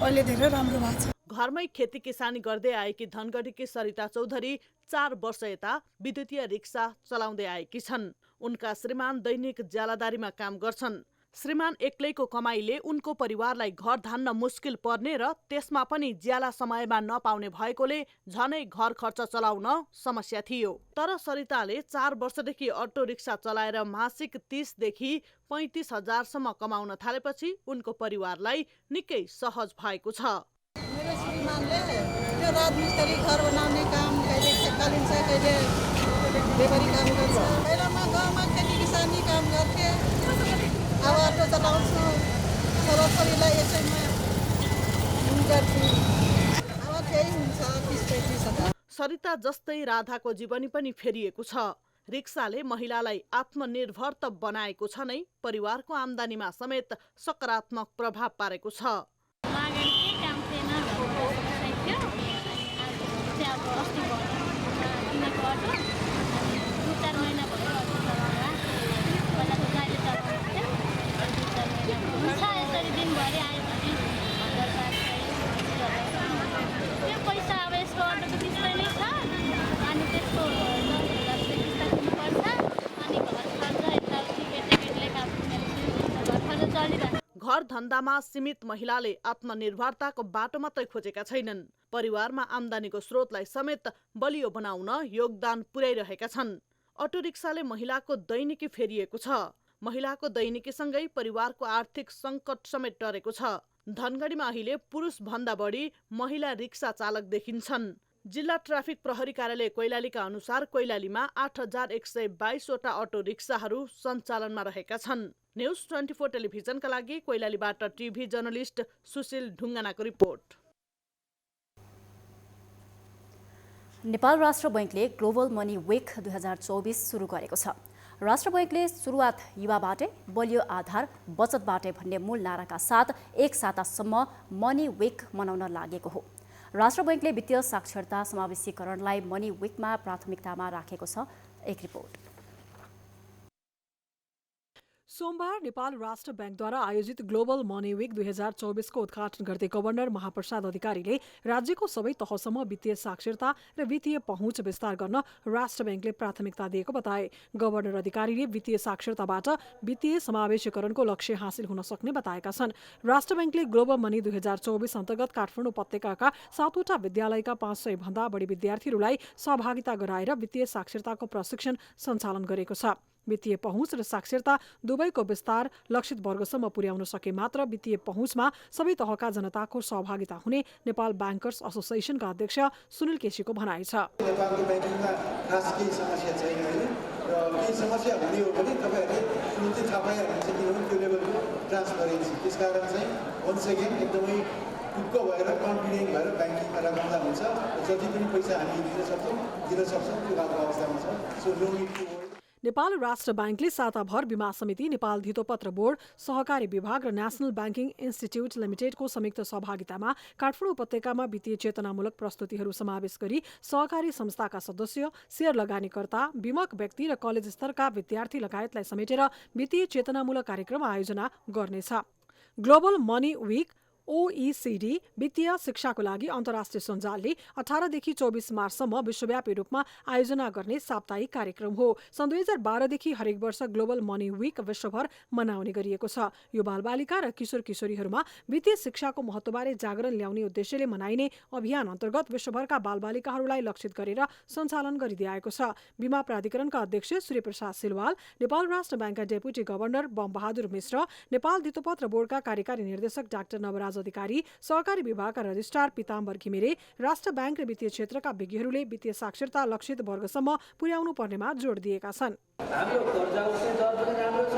अहिले धेरै राम्रो भएको छ। घरमै खेती किसानी गर्दै आएकी धनगढीकी सरिता चौधरी 4 वर्ष यता विद्युतीय रिक्सा चलाउँदै आएकी छन्। उनका श्रीमान दैनिक ज्यालादारीमा काम गर्छन्। श्रीमान एक्लैको कमाइले उनको परिवारलाई घर धान्न मुस्किल पर्ने र त्यसमा पनि ज्याला समयमा नपाउने भएकोले झनै घर खर्च चलाउन समस्या थियो। तर सरिताले 4 वर्षदेखि अटो रिक्सा चलाएर मासिक 30 देखि 35 हजारसम्म कमाउन थालेपछि उनको परिवारलाई निकै सहज भएको छ। मेरो श्रीमानले त्यो राजमिस्त्री घर बनाउने काम, कहिले ठेक्का लिन्छ, कहिले लेबरी काम गर्छ। पहिलामा गाउँमा खेती किसानी काम गर्थे, अब अटो चलाउँछु, छोराछोरीलाई यसैमा गर्छु। अब त्यही हुन्छ 30-35 हजार। सरिता जस्तै राधाको जीवनी पनि फेरिएको छ। रिक्साले महिलालाई आत्मनिर्भर त बनाएको छ नै, परिवारको आम्दानीमा समेत सकारात्मक प्रभाव पारेको छ। घर धन्दामा सीमित महिलाले आत्मनिर्भरताको बाटो मात्रै खोजेका छैनन्, परिवारमा आम्दानीको स्रोतलाई समेत बलियो बनाउन योगदान पुर्याइरहेका छन्। अटो रिक्साले महिलाको दैनिकी फेरिएको छ। महिलाको दैनिकीसँगै परिवारको आर्थिक सङ्कट समेत टरेको छ। धनगढीमा अहिले पुरुष भन्दा बढी महिला रिक्सा चालक देखिन्छन्। जिल्ला ट्राफिक प्रहरी कार्यालय कैलालीका अनुसार कैलालीमा 8122 वटा अटो रिक्साहरू सञ्चालनमा रहेका छन्। न्युज 24 टेलिभिजनका लागि कैलालीबाट टिभी जर्नलिस्ट सुशील ढुङ्गानाको रिपोर्ट। नेपाल राष्ट्र बैंकले ग्लोबल मनी विक 2024 सुरु गरेको छ। राष्ट्र बैंकले सुरुवात युवाबाटै बलियो आधार बचतबाटै भन्ने मूल नाराका साथ एक सातासम्म मनी विक मनाउन लागेको हो। राष्ट्र बैंकले वित्तीय साक्षरता समावेशीकरणलाई मनी विकमा प्राथमिकतामा राखेको छ। एक रिपोर्ट। सोमबार नेपाल राष्ट्र बैंकद्वारा आयोजित ग्लोबल मनी विक 2024 को उद्घाटन गर्दै गभर्नर महाप्रसाद अधिकारीले राज्यको सबै तहसम्म वित्तीय साक्षरता र वित्तीय पहुँच विस्तार गर्न राष्ट्र बैंकले प्राथमिकता दिएको बताए। गभर्नर अधिकारीले वित्तीय साक्षरताबाट वित्तीय समावेशीकरणको लक्ष्य हासिल हुन सक्ने बताएका छन्। राष्ट्र बैंकले ग्लोबल मनी 2024 अन्तर्गत काठमाडौँ उपत्यकाका 7 वटा विद्यालयका 500 भन्दा बढी विद्यार्थीहरूलाई सहभागिता गराएर वित्तीय साक्षरताको प्रशिक्षण सञ्चालन गरेको छ। वित्तीय पहुँच र साक्षरता दुवैको विस्तार लक्षित वर्गसम्म पुर्याउन सके मात्र वित्तीय पहुँचमा सबै तहका जनताको सहभागिता हुने नेपाल ब्याङ्कर्स एसोसिएसनका अध्यक्ष सुनिल केसीको भनाइ छ। नेपालको ब्याङ्किङमा खास केही समस्या छैन होइन, र केही समस्या हुने हो भने तपाईँहरूले सुरु चाहिँ थाहा पाइहाल्नुहुन्छ, किनभने त्यो लेभलको ट्रान्सपरेन्सी। त्यसकारण चाहिँ वन्स अगेन एकदमै ढुक्क भएर कन्फिडेन्ट भएर ब्याङ्किङमा राख्दा हुन्छ। जति पनि पैसा हामी दिन सक्छौँ त्यो खालको अवस्थामा छ। So no need to worry. Nepal राष्ट्र बैंकले साताभर बीमा समिति, नेपाल धितोपत्र बोर्ड, सहकारी विभाग र नेशनल ब्याङ्किङ इन्स्टिच्युट लिमिटेडको संयुक्त सहभागितामा काठमाडौँ उपत्यकामा वित्तीय चेतनामूलक प्रस्तुतिहरू समावेश गरी सहकारी संस्थाका सदस्य, शेयर लगानीकर्ता, बीमक व्यक्ति र कलेज स्तरका विद्यार्थी लगायतलाई समेटेर वित्तीय चेतनामूलक कार्यक्रम आयोजना गर्नेछ। ग्लोबल मनी विक OECD वित्तीय शिक्षाको लागि अन्तर्राष्ट्रिय सञ्जालले 18 देखि 24 मार्चसम्म विश्वव्यापी रूपमा आयोजना गर्ने साप्ताहिक कार्यक्रम हो। सन् 2012 देखि हरेक वर्ष ग्लोबल मनी विक विश्वभर मनाउने गरिएको छ। यो बालबालिका र किशोर किशोरीहरूमा वित्तीय शिक्षाको महत्त्वबारे जागरण ल्याउने उद्देश्यले मनाइने अभियान अन्तर्गत विश्वभरका बालबालिकाहरूलाई लक्षित गरेर सञ्चालन गरिदिएको छ। बीमा प्राधिकरणका अध्यक्ष सूर्यप्रसाद सिलवाल, नेपाल राष्ट्र ब्याङ्कका डेपुटी गभर्नर बमबहादुर मिश्र, नेपाल धितोपत्र बोर्डका कार्यकारी निर्देशक डाक्टर नवराज अधिकारी, सहकारी विभागका रजिस्ट्रार पिताम्बर घिमिरे, राष्ट्र ब्याङ्क र वित्तीय क्षेत्रका विज्ञहरूले वित्तीय साक्षरता लक्षित वर्गसम्म पुर्याउनु पर्नेमा जोड दिएका छन्। हाम्रो कर्जा उठ्ने दर पनि राम्रो छ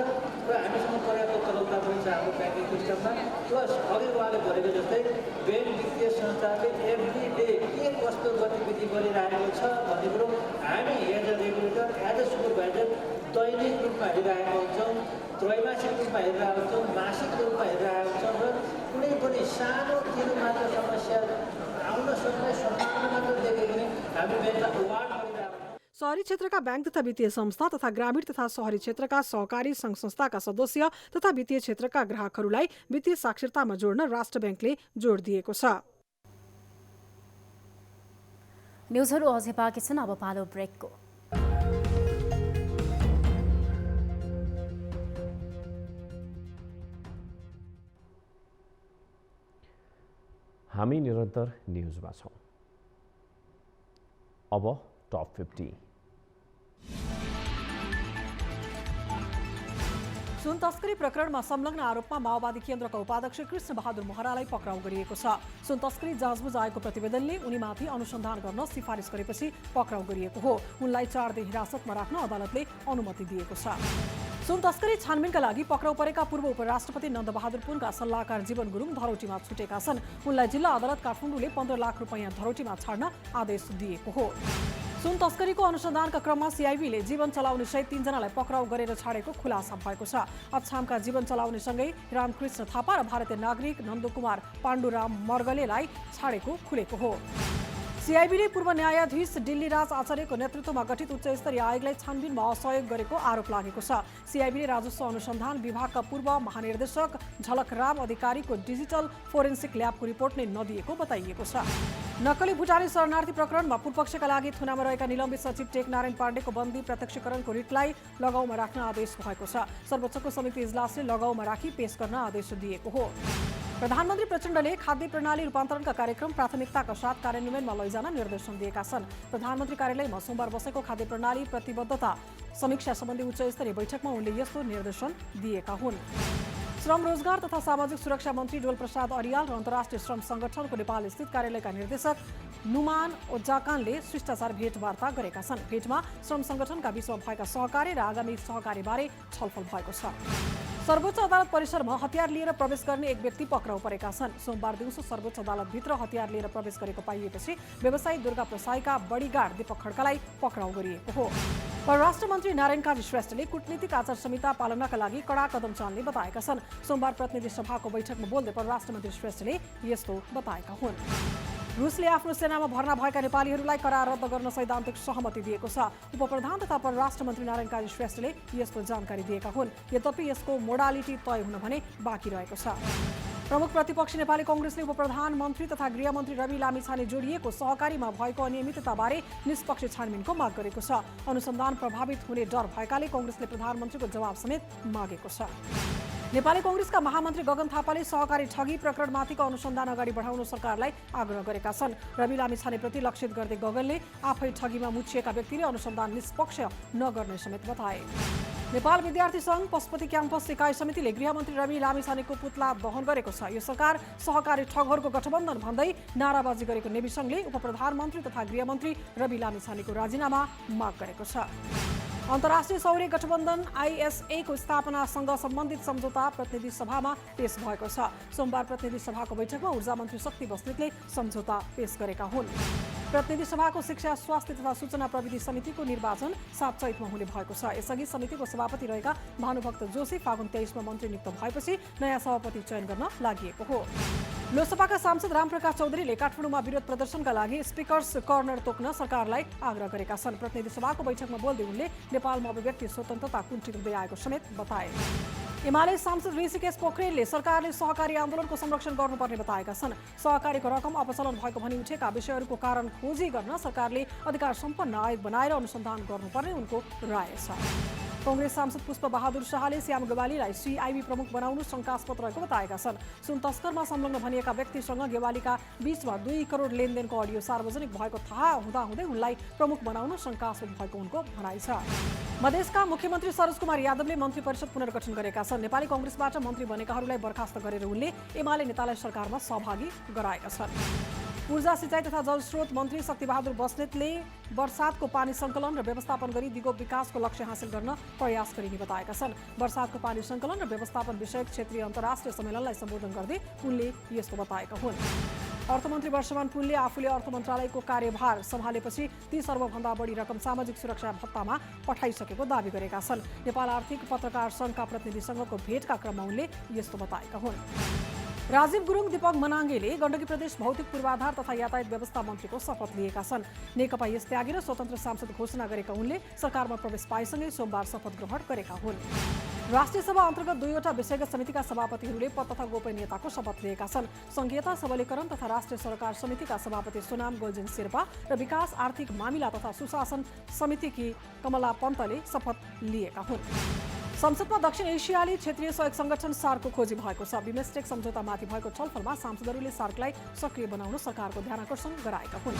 र हामीसँग पर्याप्त तरलता पनि छ हाम्रो ब्याङ्किङ सिस्टममा। प्लस अघि उहाँले भनेको जस्तै बैंक वित्तीय संस्थाले एभ्री डे के कस्तो गतिविधि गरिरहेको छ भन्ने कुरो हामी as a regulator, as a supervisor दैनिक रूपमा हेरिरहेका हुन्छौँ, त्रैमासिक रूपमा हेरिरहेका हुन्छौँ, मासिक रूपमा हेरिरहेका हुन्छौँ र कुनै पनि सानो तिनो मात्र समस्या आउन सक्ने सम्भावना मात्र देखेको पनि हामी ब्याङ्कलाई अवार्ड गरिरहेका छौँ। शहरी क्षेत्रका बैंक तथा वित्तीय संस्था तथा ग्रामीण तथा शहरी क्षेत्रका सहकारी संघ संस्थाका सदस्य तथा वित्तीय क्षेत्रका ग्राहकहरूलाई वित्तीय साक्षरतामा जोड्न राष्ट्र ब्याङ्कले जोड दिएको छ। न्युजहरू अझै बाँकी छन्, अब पालो ब्रेकको। हामी निरन्तर न्युजमा छौँ। अब टप 50। सुन तस्करी प्रकरणमा संलग्न आरोपमा माओवादी केन्द्रका उपाध्यक्ष कृष्ण बहादुर महरालाई पक्राउ गरिएको छ। सुन तस्करी जाँचबुझ आएको प्रतिवेदनले उनीमाथि अनुसन्धान गर्न सिफारिस गरेपछि पक्राउ गरिएको हो। उनलाई 4 दिन हिरासतमा राख्न अदालतले अनुमति दिएको छ। सुन तस्करी छानबिनका लागि पक्राउ परेका पूर्व उपराष्ट्रपति नन्दबहादुर पुनका सल्लाहकार जीवन गुरुङ धरौटीमा छुटेका छन्। उनलाई जिल्ला अदालत काठमाडौँले 15 लाख रुपैयाँ धरौटीमा छाड्न आदेश दिएको हो। सुन तस्करीको अनुसन्धानका क्रममा सिआइबीले जीवन चलाउने सहित 3 जनालाई पक्राउ गरेर छाडेको खुलासा भएको छ। अछामका जीवन चलाउनेसँगै रामकृष्ण थापा र भारतीय नागरिक नन्दकुमार पाण्डुराम मर्गलेलाई छाडेको खुलेको हो। सिआइबीले पूर्व न्यायाधीश दिल्लीराज आचार्यको नेतृत्वमा गठित उच्च स्तरीय आयोगलाई छानबिनमा असहयोग गरेको आरोप लागेको छ। सिआइबीले राजस्व अनुसन्धान विभागका पूर्व महानिर्देशक झलकराम अधिकारीको डिजिटल फोरेन्सिक ल्याबको रिपोर्ट नै नदिएको बताइएको छ। नक्कली भुटानी शरणार्थी प्रकरणमा पूर्वपक्षका लागि थुनामा रहेका निलम्बित सचिव टेकनारायण पाण्डेको बन्दी प्रत्यक्षीकरणको रिटलाई लगाउमा राख्न आदेश भएको छ। सर्वोच्चको समिति इजलासले लगाउमा राखी पेश गर्न आदेश दिएको हो। प्रधानमन्त्री प्रचण्डले खाद्य प्रणाली रूपान्तरणका कार्यक्रम प्राथमिकताका साथ कार्यान्वयनमा लैजान निर्देशन दिएका छन्। प्रधानमन्त्री कार्यालयमा सोमबार बसेको खाद्य प्रणाली प्रतिबद्धता समीक्षा सम्बन्धी उच्च स्तरीय बैठकमा उनले यस्तो निर्देशन दिएका हुन्। श्रम रोजगार तथा सामाजिक सुरक्षा मन्त्री डोल प्रसाद अरियाल र अन्तर्राष्ट्रिय श्रम संगठनको नेपाल स्थित कार्यालयका निर्देशक नुमान ओजाकानले शिष्टाचार भेटवार्ता गरेका छन्। भेटमा श्रम संगठनका बीचमा भएका सहकार्य र आगामी सहकार्यबारे छलफल भएको छ। सर्वोच्च अदालत परिसरमा हतियार लिएर प्रवेश गर्ने एक व्यक्ति पक्राउ परेका छन्। सोमबार दिउँसो सर्वोच्च अदालतभित्र हतियार लिएर प्रवेश गरेको पाइएपछि व्यवसायी दुर्गा प्रसाईका बडीगार्ड दीपक खड्कालाई पक्राउ गरिएको हो। परराष्ट्र मन्त्री नारायण काजी श्रेष्ठले कूटनीतिक आचार संहिता पालनाका लागि कडा कदम चाल्ने बताएका छन्। सोमबार प्रतिनिधि सभाको बैठकमा बोल्दै परराष्ट्र मन्त्री श्रेष्ठले यस्तो बताएका हुन्। रुसले आफ्नो सेनामा भर्ना भएका नेपालीहरूलाई करार रद्द गर्न सैद्धान्तिक सहमति दिएको छ। उपप्रधान तथा परराष्ट्र मन्त्री नारायण काजी श्रेष्ठले यस्तो जानकारी दिएका हुन्। यद्यपि यसको मोडालिटी तय हुन भने बाँकी रहेको छ। प्रमुख प्रतिपक्षी नेपाली कांग्रेसले उपप्रधानमन्त्री तथा गृहमन्त्री रवि लामिछाने जोडिएको सहकारीमा भएको अनियमितताबारे निष्पक्ष छानबिनको माग गरेको छ। अनुसन्धान प्रभावित हुने डर भएकाले कांग्रेसले प्रधानमन्त्रीको जवाब समेत मागेको छ। नेपाली कांग्रेसका महामन्त्री गगन थापाले सहकारी ठगी प्रकरणमाथिको अनुसन्धान अगाडि बढाउन सरकारलाई आग्रह गरेका छन्। रवि लामिछानेप्रति लक्षित गर्दै गगनले आफै ठगीमा मुछिएका व्यक्तिले अनुसन्धान निष्पक्ष नगर्ने समेत बताए। नेपाल विद्यार्थी संघ पशुपति क्याम्पस इकाइ समितिले गृहमन्त्री रवि लामिछानेको पुतला दहन गरेको छ। यो सरकार सहकारी ठगहरूको गठबन्धन भन्दै नाराबाजी गरेको नेवी संघले उपप्रधानमन्त्री तथा गृहमन्त्री रवि लामिछानेको राजीनामा माग गरेको छ। अन्तर्राष्ट्रिय सौर्य गठबन्धन आइएसए को स्थापनासँग सम्बन्धित सम्झौता प्रतिनिधि सभामा पेश भएको छ। सोमबार प्रतिनिधि सभाको बैठकमा ऊर्जा मन्त्री शक्ति बस्नेतले सम्झौता पेश गरेका हुन्। प्रतिनिधि सभाको शिक्षा स्वास्थ्य तथा सूचना प्रविधि समितिको निर्वाचन 7 चैतमा हुने भएको छ। यसअघि समितिको सभापति रहेका भानुभक्त जोशी फागुन 23 मा मन्त्री नियुक्त भएपछि नयाँ सभापति चयन गर्न लागि हो। लोकसभाका सांसद रामप्रकाश चौधरीले काठमाडौँमा विरोध प्रदर्शनका लागि स्पिकर्स कर्नर तोक्न सरकारलाई आग्रह गरेका छन्। प्रतिनिधि सभाको बैठकमा बोल्दै उनले नेपालमा अभिव्यक्ति स्वतन्त्रता कुण्ठित हुँदै आएको समेत बताए। एमाले सांसद ऋषिकेश पोखरेलले सरकारले सहकारी आन्दोलनको संरक्षण गर्नुपर्ने बताएका छन्। सहकारीको रकम अपचलन भएको भनी उठेका विषयहरूको कारण खोजी गर्न सरकारले अधिकार सम्पन्न आयोग बनाएर अनुसन्धान गर्नुपर्ने उनको राय छ। कांग्रेस सांसद पुष्प बहादुर शाहले श्याम गेवालीलाई सिआइबी प्रमुख बनाउनु शंकास्पद रहेको बताएका छन्। सुन तस्करमा संलग्न भनिएका व्यक्तिसँग गेवालीका बीचमा 2 करोड लेनदेनको अडियो सार्वजनिक भएको थाहा हुँदाहुँदै उनलाई प्रमुख बनाउनु शंकास्पद भएको उनको भनाइ छ। मधेसका मुख्यमन्त्री सरोज कुमार यादवले मन्त्री परिषद पुनर्गठन गरेका छन्। नेपाली कांग्रेसबाट मन्त्री बनेकाहरूलाई बर्खास्त गरेर उनले एमाले नेतालाई सरकारमा सहभागी गराएका छन्। ऊर्जा सिंचाई तथा जलस्रोत मन्त्री शक्तिबहादुर बस्नेतले वर्षातको पानी सङ्कलन र व्यवस्थापन गरी दिगो विकासको लक्ष्य हासिल गर्न प्रयास गरिने बताएका छन्। वर्षातको पानी सङ्कलन र व्यवस्थापन विषयक क्षेत्रीय अन्तर्राष्ट्रिय सम्मेलनलाई सम्बोधन गर्दै उनले यस्तो बताएका हुन्। अर्थमन्त्री वर्षमान पुनले आफूले अर्थ मन्त्रालयको कार्यभार सम्हालेपछि 30 अर्बभन्दा बढी रकम सामाजिक सुरक्षा भत्तामा पठाइसकेको दावी गरेका छन्। नेपाल आर्थिक पत्रकार सङ्घका प्रतिनिधिसँगको भेटका क्रममा उनले यस्तो बताएका हुन्। राजीव गुरुङ दीपक मनाङ्गेले गण्डकी प्रदेश भौतिक पूर्वाधार तथा यातायात व्यवस्था मन्त्रीको शपथ लिएका छन्। नेकपा यस त्यागी र स्वतन्त्र सांसद घोषणा गरेका उनले सरकारमा प्रवेश पाएसँगै सोमबार शपथ ग्रहण गरेका हुन्। राष्ट्रिय सभा अन्तर्गत 2वटा विषयगत समितिका सभापतिहरूले पद तथा गोपनीयताको शपथ लिएका छन्। संघीयता सबलीकरण तथा राष्ट्रिय सरकार समितिका सभापति सोनाम गोल्जेन शेर्पा र विकास आर्थिक मामिला तथा सुशासन समितिकी कमला पन्तले शपथ लिएका हुन्। संसदमा दक्षिण एसियाली क्षेत्रीय सहयोग संगठन सार्कको खोजी भएको छ। बिमस्टेक सम्झौतामाथि भएको छलफलमा सांसदहरूले सार्कलाई सक्रिय बनाउन सरकारको ध्यानाकर्षण गराएका हुन्।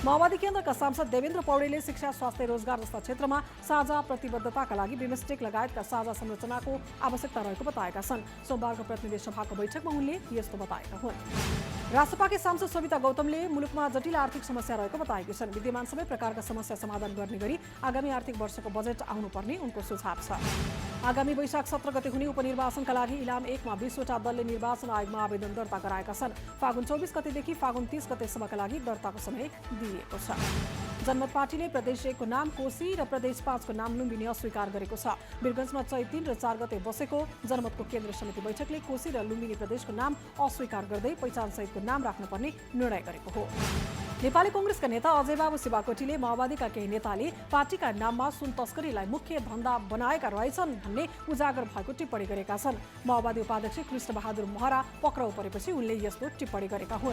माओवादी केन्द्रका सांसद देवेन्द्र पौडेलले शिक्षा, स्वास्थ्य, रोजगार जस्ता क्षेत्रमा साझा प्रतिबद्धताका लागि बिमस्टेक लगायतका साझा संरचनाको आवश्यकता रहेको बताएका छन्। सोमबारको प्रतिनिधि सभाको बैठकमा उनले यस्तो बताएका हुन्। राष्ट्रपाके सांसद सविता गौतमले मुलुकमा जटिल आर्थिक समस्या रहेको बताएकी छन्। विद्यमान सबै प्रकारका समस्या समाधान गर्ने गरी आगामी आर्थिक वर्षको बजेट आउनुपर्ने उनको सुझाव छ। आगामी वैशाख 17 गते हुने उपनिर्वाचनका लागि इलाम 1 मा 20वटा दलले निर्वाचन आयोगमा आवेदन दर्ता गराएका छन्। फागुन 24 गतेदेखि फागुन 30 गतेसम्मका लागि दर्ताको समय दिइएको छ। जनमत पार्टीले प्रदेश 1 को नाम कोशी र प्रदेश 5 को नाम लुम्बिनी अस्वीकार गरेको छ। वीरगञ्जमा चैत 3 र 4 गते बसेको जनमतको केन्द्र समिति बैठकले कोशी र लुम्बिनी प्रदेशको नाम अस्वीकार गर्दै पहिचान सहितको नाम राख्नुपर्ने निर्णय गरेको हो। नेपाली कांग्रेसका नेता अजय बाबु शिवाकोटीले माओवादीका केही नेताले पार्टीका नाममा सुन तस्करीलाई मुख्य धन्दा बनाएका रहेछन् भन्ने उजागर भएको टिप्पणी गरेका छन्। माओवादी उपाध्यक्ष कृष्णबहादुर महरा पक्राउ परेपछि उनले यस्तो टिप्पणी गरेका हुन्।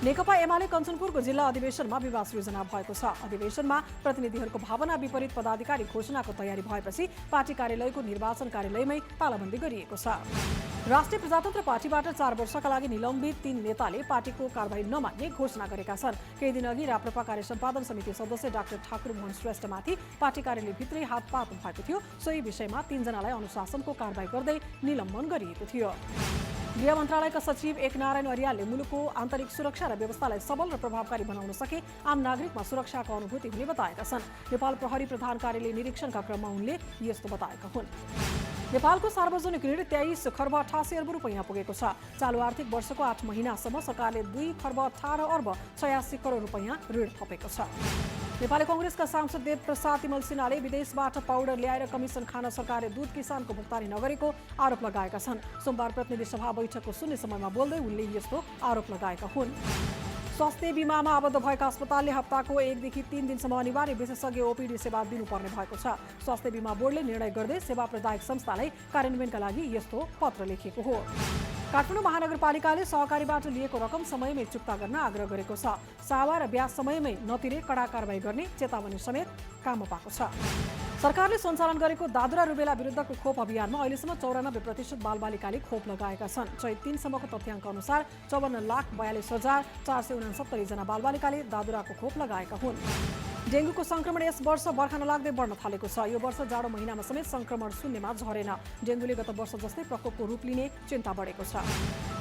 नेकपा एमाले कञ्चनपुरको जिल्ला अधिवेशनमा विवाद सृजना भएको छ। अधिवेशनमा प्रतिनिधिहरूको भावना विपरीत पदाधिकारी घोषणाको तयारी भएपछि पार्टी कार्यालयको निर्वाचन कार्यालयमै तालाबन्दी गरिएको छ। राष्ट्रिय प्रजातन्त्र पार्टीबाट 4 वर्षका लागि निलम्बित 3 नेताले पार्टीको कारबाही नमान्ने घोषणा गरेका छन्। केही दिन अघि राप्रपा कार्य सम्पादन समिति सदस्य डाक्टर ठाकुर मोहन श्रेष्ठमाथि पार्टी कार्यालयभित्रै हातपात भएको थियो। सोही विषयमा 3 जनालाई अनुशासनको कारबाही गर्दै निलम्बन गरिएको थियो। गृह मन्त्रालयका सचिव एकनारायण अर्यालले मुलुकको आन्तरिक सुरक्षा र व्यवस्थालाई सबल र प्रभावकारी बनाउन सके आम नागरिकमा सुरक्षाको अनुभूति हुने बताएका छन्। नेपाल प्रहरी प्रधान कार्यालय निरीक्षणका क्रममा उनले यस्तो बताएका हुन्। नेपालको सार्वजनिक ऋण 23 खर्ब 88 अर्ब रुपैयाँ पुगेको छ। चालु आर्थिक वर्षको 8 महिनासम्म सरकारले 2 खर्ब 18 अर्ब 86 करोड रुपैयाँ ऋण थपेको छ। नेपाली कांग्रेसका सांसद देव प्रसाद तिमल सिन्हाले विदेशबाट पाउडर ल्याएर कमिसन खान सरकारले दूध किसानको भुक्तानी नगरेको आरोप लगाएका छन्। सोमबार प्रतिनिधि सभा बैठकको शून्य समयमा बोल्दै उनले यस्तो आरोप लगाएका हुन्। स्वास्थ्य बीमामा आबद्ध भएका अस्पतालले हप्ताको 1 देखि 3 दिनसम्म अनिवार्य विशेषज्ञ ओपीडी सेवा दिनुपर्ने भएको छ। स्वास्थ्य बीमा बोर्डले निर्णय गर्दै सेवा प्रदायक संस्थालाई कार्यान्वयनका लागि यस्तो पत्र लेखेको हो। काठमाडौँ महानगरपालिकाले सहकारीबाट लिएको रकम समयमै चुक्ता गर्न आग्रह गरेको छ। सावा र ब्याज समयमै नतिरे कडा कारबाही गर्ने चेतावनी समेत काम पाएको छ। सरकारले सञ्चालन गरेको दादुरा रुबेला विरुद्धको खोप अभियानमा अहिलेसम्म 94% बालबालिकाले खोप लगाएका छन्। चैत 3 सम्मको तथ्याङ्क अनुसार 54,42,469 जना बालबालिकाले दादुराको खोप लगाएका हुन्। डेङ्गुको संक्रमण यस वर्ष बर्खा नलाग्दै बढ्न थालेको छ। यो वर्ष जाडो महिनामा समेत संक्रमण शून्यमा झरेन। डेङ्गुले गत वर्ष जस्तै प्रकोपको रूप लिने चिन्ता बढेको छ।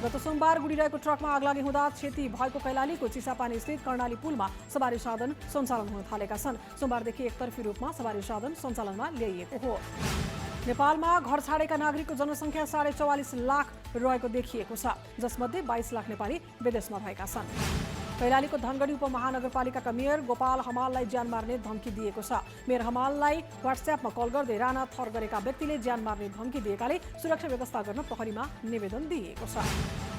गत सोमबार गुडिरहेको ट्रकमा आगलागी हुँदा क्षति भएको कैलालीको चिसापानी स्थित कर्णाली पुलमा सवारी साधन सञ्चालन हुन थालेका छन्। सोमबारदेखि एकतर्फी रूपमा सवारी साधन सञ्चालनमा ल्याइएको हो। नेपालमा घर छाडेका नागरिकको जनसङ्ख्या 44.5 लाख रहेको देखिएको छ, जसमध्ये 22 लाख नेपाली विदेशमा भएका छन्। कैलालीको धनगढी उपमहानगरपालिकाका मेयर गोपाल हमाललाई ज्यान मार्ने धम्की दिएको छ। मेयर हमाललाई व्हाट्सएपमा कल गर्दै राणा थर गरेका व्यक्तिले ज्यान मार्ने धम्की दिएकाले सुरक्षा व्यवस्था गर्न प्रहरीमा निवेदन दिएको छ।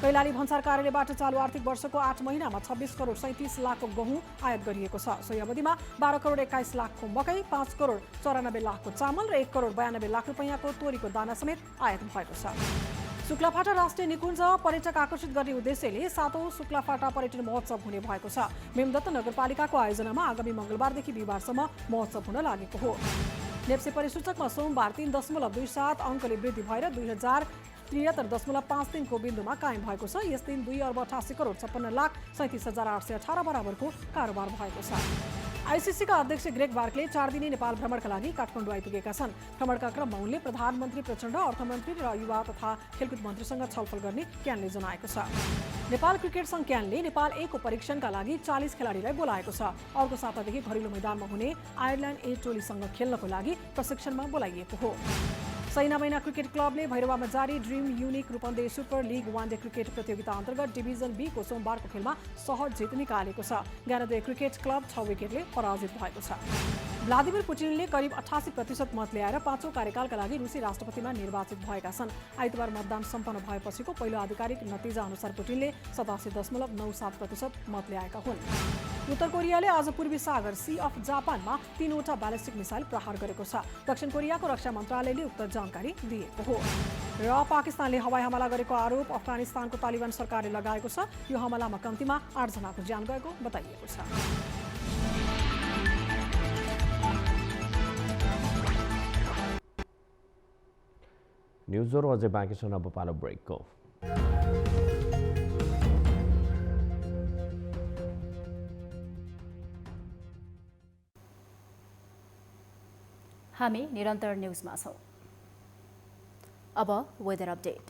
कैलाली भन्सार कार्यालयबाट चालु आर्थिक वर्षको 8 महिनामा 26 करोड 37 लाखको गहुँ आयात गरिएको छ। सोही अवधिमा 12 करोड 21 लाखको मकै, 5 करोड 94 लाखको चामल र 1 करोड 92 लाख रुपैयाँको तोरीको दाना समेत आयात भएको छ। शुक्लाफाटा राष्ट्रिय निकुञ्ज पर्यटक आकर्षित गर्ने उद्देश्यले 7औं शुक्लाफाटा पर्यटन महोत्सव हुने भएको छ। मेमदत्त नगरपालिकाको आयोजनामा आगामी मङ्गलबारदेखि बिहिबारसम्म महोत्सव हुन लागेको हो। नेप्से परिसूचकमा सोमबार 3.27 अङ्कले वृद्धि भएर 2073.53 को बिन्दुमा कायम भएको छ। यस दिन 2 अर्ब 88 करोड 56 लाख 37,818 बराबरको कारोबार भएको छ। आईसीसीका अध्यक्ष ग्रेग बार्कले 4 दिने नेपाल भ्रमणका लागि काठमाडौँ आइपुगेका छन्। भ्रमणका क्रममा उनले प्रधानमन्त्री प्रचण्ड, अर्थमन्त्री र युवा तथा खेलकुद मन्त्रीसँग छलफल गर्ने क्यानले जनाएको छ। नेपाल क्रिकेट सङ्घ क्यानले नेपाल A को परीक्षणका लागि 40 खेलाडीलाई बोलाएको छ। अर्को सातादेखि घरेलु मैदानमा हुने आयरल्यान्ड A टोलीसँग खेल्नको लागि प्रशिक्षणमा बोलाइएको हो। सैना मैना क्रिकेट क्लबले भैरवामा जारी dream unique Rupandehi super league 1 day cricket प्रतियोगिता अन्तर्गत डिभिजन बी को सोमबारको खेलमा सहज जित निकालेको छ। ज्ञानोदय क्रिकेट क्लब 6 विकेटले पराजित भएको छ। भ्लादिमिर पुटिनले करिब 88% मत ल्याएर 5औं कार्यकालका लागि रुसी राष्ट्रपतिमा निर्वाचित भएका छन्। आइतबार मतदान सम्पन्न भएपछिको पहिलो आधिकारिक नतिजा अनुसार पुटिनले 87.97% मत ल्याएका हुन्। उत्तर कोरियाले आज पूर्वी सागर सी अफ जापानमा 3वटा ब्यालिस्टिक मिसाइल प्रहार गरेको छ। दक्षिण कोरियाको रक्षा मन्त्रालयले उक्त जानकारी दिएको हो। र पाकिस्तानले हवाई हमला गरेको आरोप अफगानिस्तानको तालिबान सरकारले लगाएको छ। यो हमलामा कम्तीमा 8 जनाको ज्यान गएको बताइएको छ। न्युजहरू अझै बाँकी छन्, अब पालो ब्रेकको। हामी निरन्तर न्युजमा छौँ। अब वेदर अपडेट।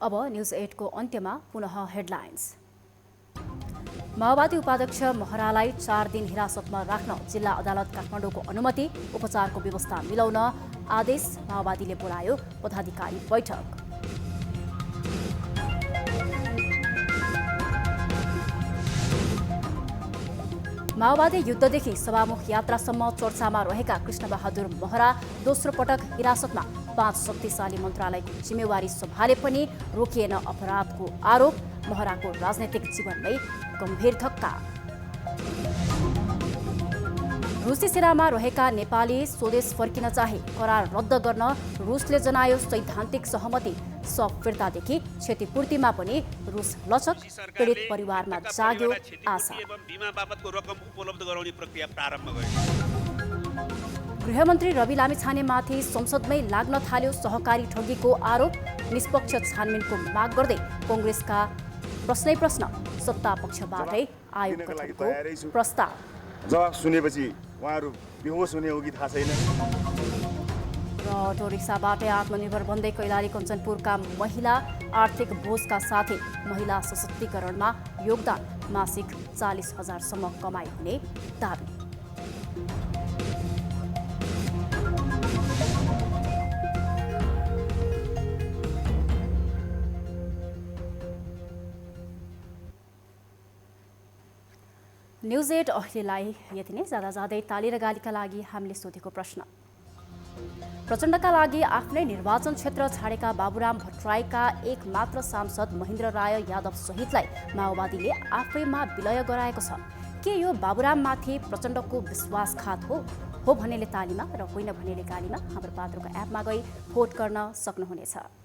अब न्यूज 8 को अन्त्यमा पुनः हेडलाइन्स। माओवादी उपाध्यक्ष महरालाई 4 दिन हिरासतमा राख्न जिल्ला अदालत काठमाडौँको अनुमति, उपचारको व्यवस्था मिलाउन आदेश, माओवादीले बोलायो पदाधिकारी बैठक। माओवादी युद्धदेखि सभामुख यात्रासम्म चर्चामा रहेका कृष्णबहादुर महरा दोस्रो पटक हिरासतमा, 5 शक्तिशाली मन्त्रालयको जिम्मेवारी सम्हाले पनि रोकिएन अपराधको आरोप, महराको राजनैतिक जीवनमै गम्भीर धक्का। रुसी सेनामा रहेका नेपाली स्वदेश फर्किन चाहे करार रद्द गर्न रुसले जनायो सैद्धान्तिक सहमति, सब फिर्तादेखि क्षतिपूर्तिमा पनि रुस लचक, पीडित परिवारमा जाग्यो आशा। बीमा बापतको रकम उपलब्ध गराउने प्रक्रिया प्रारम्भ गरेको। गृहमन्त्री रवि लामिछानेमाथि संसदमै लाग्न थाल्यो सहकारी ठगीको आरोप, निष्पक्ष छानबिनको माग गर्दै कांग्रेसका प्रश्नै प्रश्न, सत्ता पक्षबाटै आयोग गठनको प्रस्ताव। जवाफ सुनेपछि उहाँहरू बेहोस हुने हो कि थाहा छैन। र अटो रिक्साबाटै आत्मनिर्भर बन्दै कैलाली कञ्चनपुरका महिला आर्थिक बोझका साथै महिला सशक्तिकरणमा योगदान, मासिक 40,000 सम्म कमाइ हुने दाबी। न्युज 8 अहिलेलाई यति नै। जाँदै ताली र गालीका लागि हामीले सोधेको प्रश्न, प्रचण्डका लागि आफ्नै निर्वाचन क्षेत्र छाडेका बाबुराम भट्टराईका एक मात्र सांसद महेन्द्र राय यादव सहितलाई माओवादीले आफैमा विलय गराएको छ। के यो बाबुराममाथि प्रचण्डको विश्वासघात हो भन्नेले तालीमा र होइन भन्नेले गालीमा हाम्रो पात्रको एपमा गई भोट गर्न सक्नुहुनेछ।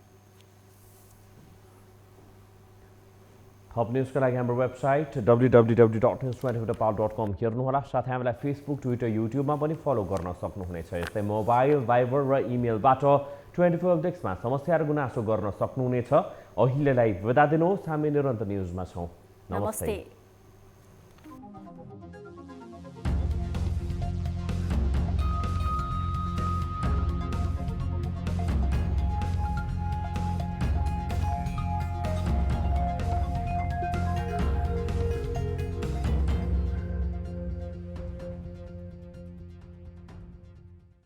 थप न्युजका लागि हाम्रो वेबसाइट www.news24nepal.com हेर्नुहोला। साथै हामीलाई फेसबुक, ट्विटर, युट्युबमा पनि फलो गर्न सक्नुहुनेछ। यस्तै मोबाइल, भाइबर र इमेलबाट 24 अपडेट्समा समस्या र गुनासो गर्न सक्नुहुनेछ। अहिलेलाई बिदा दिनुहोस्, हामी निरन्तर न्युजमा छौँ। नमस्ते।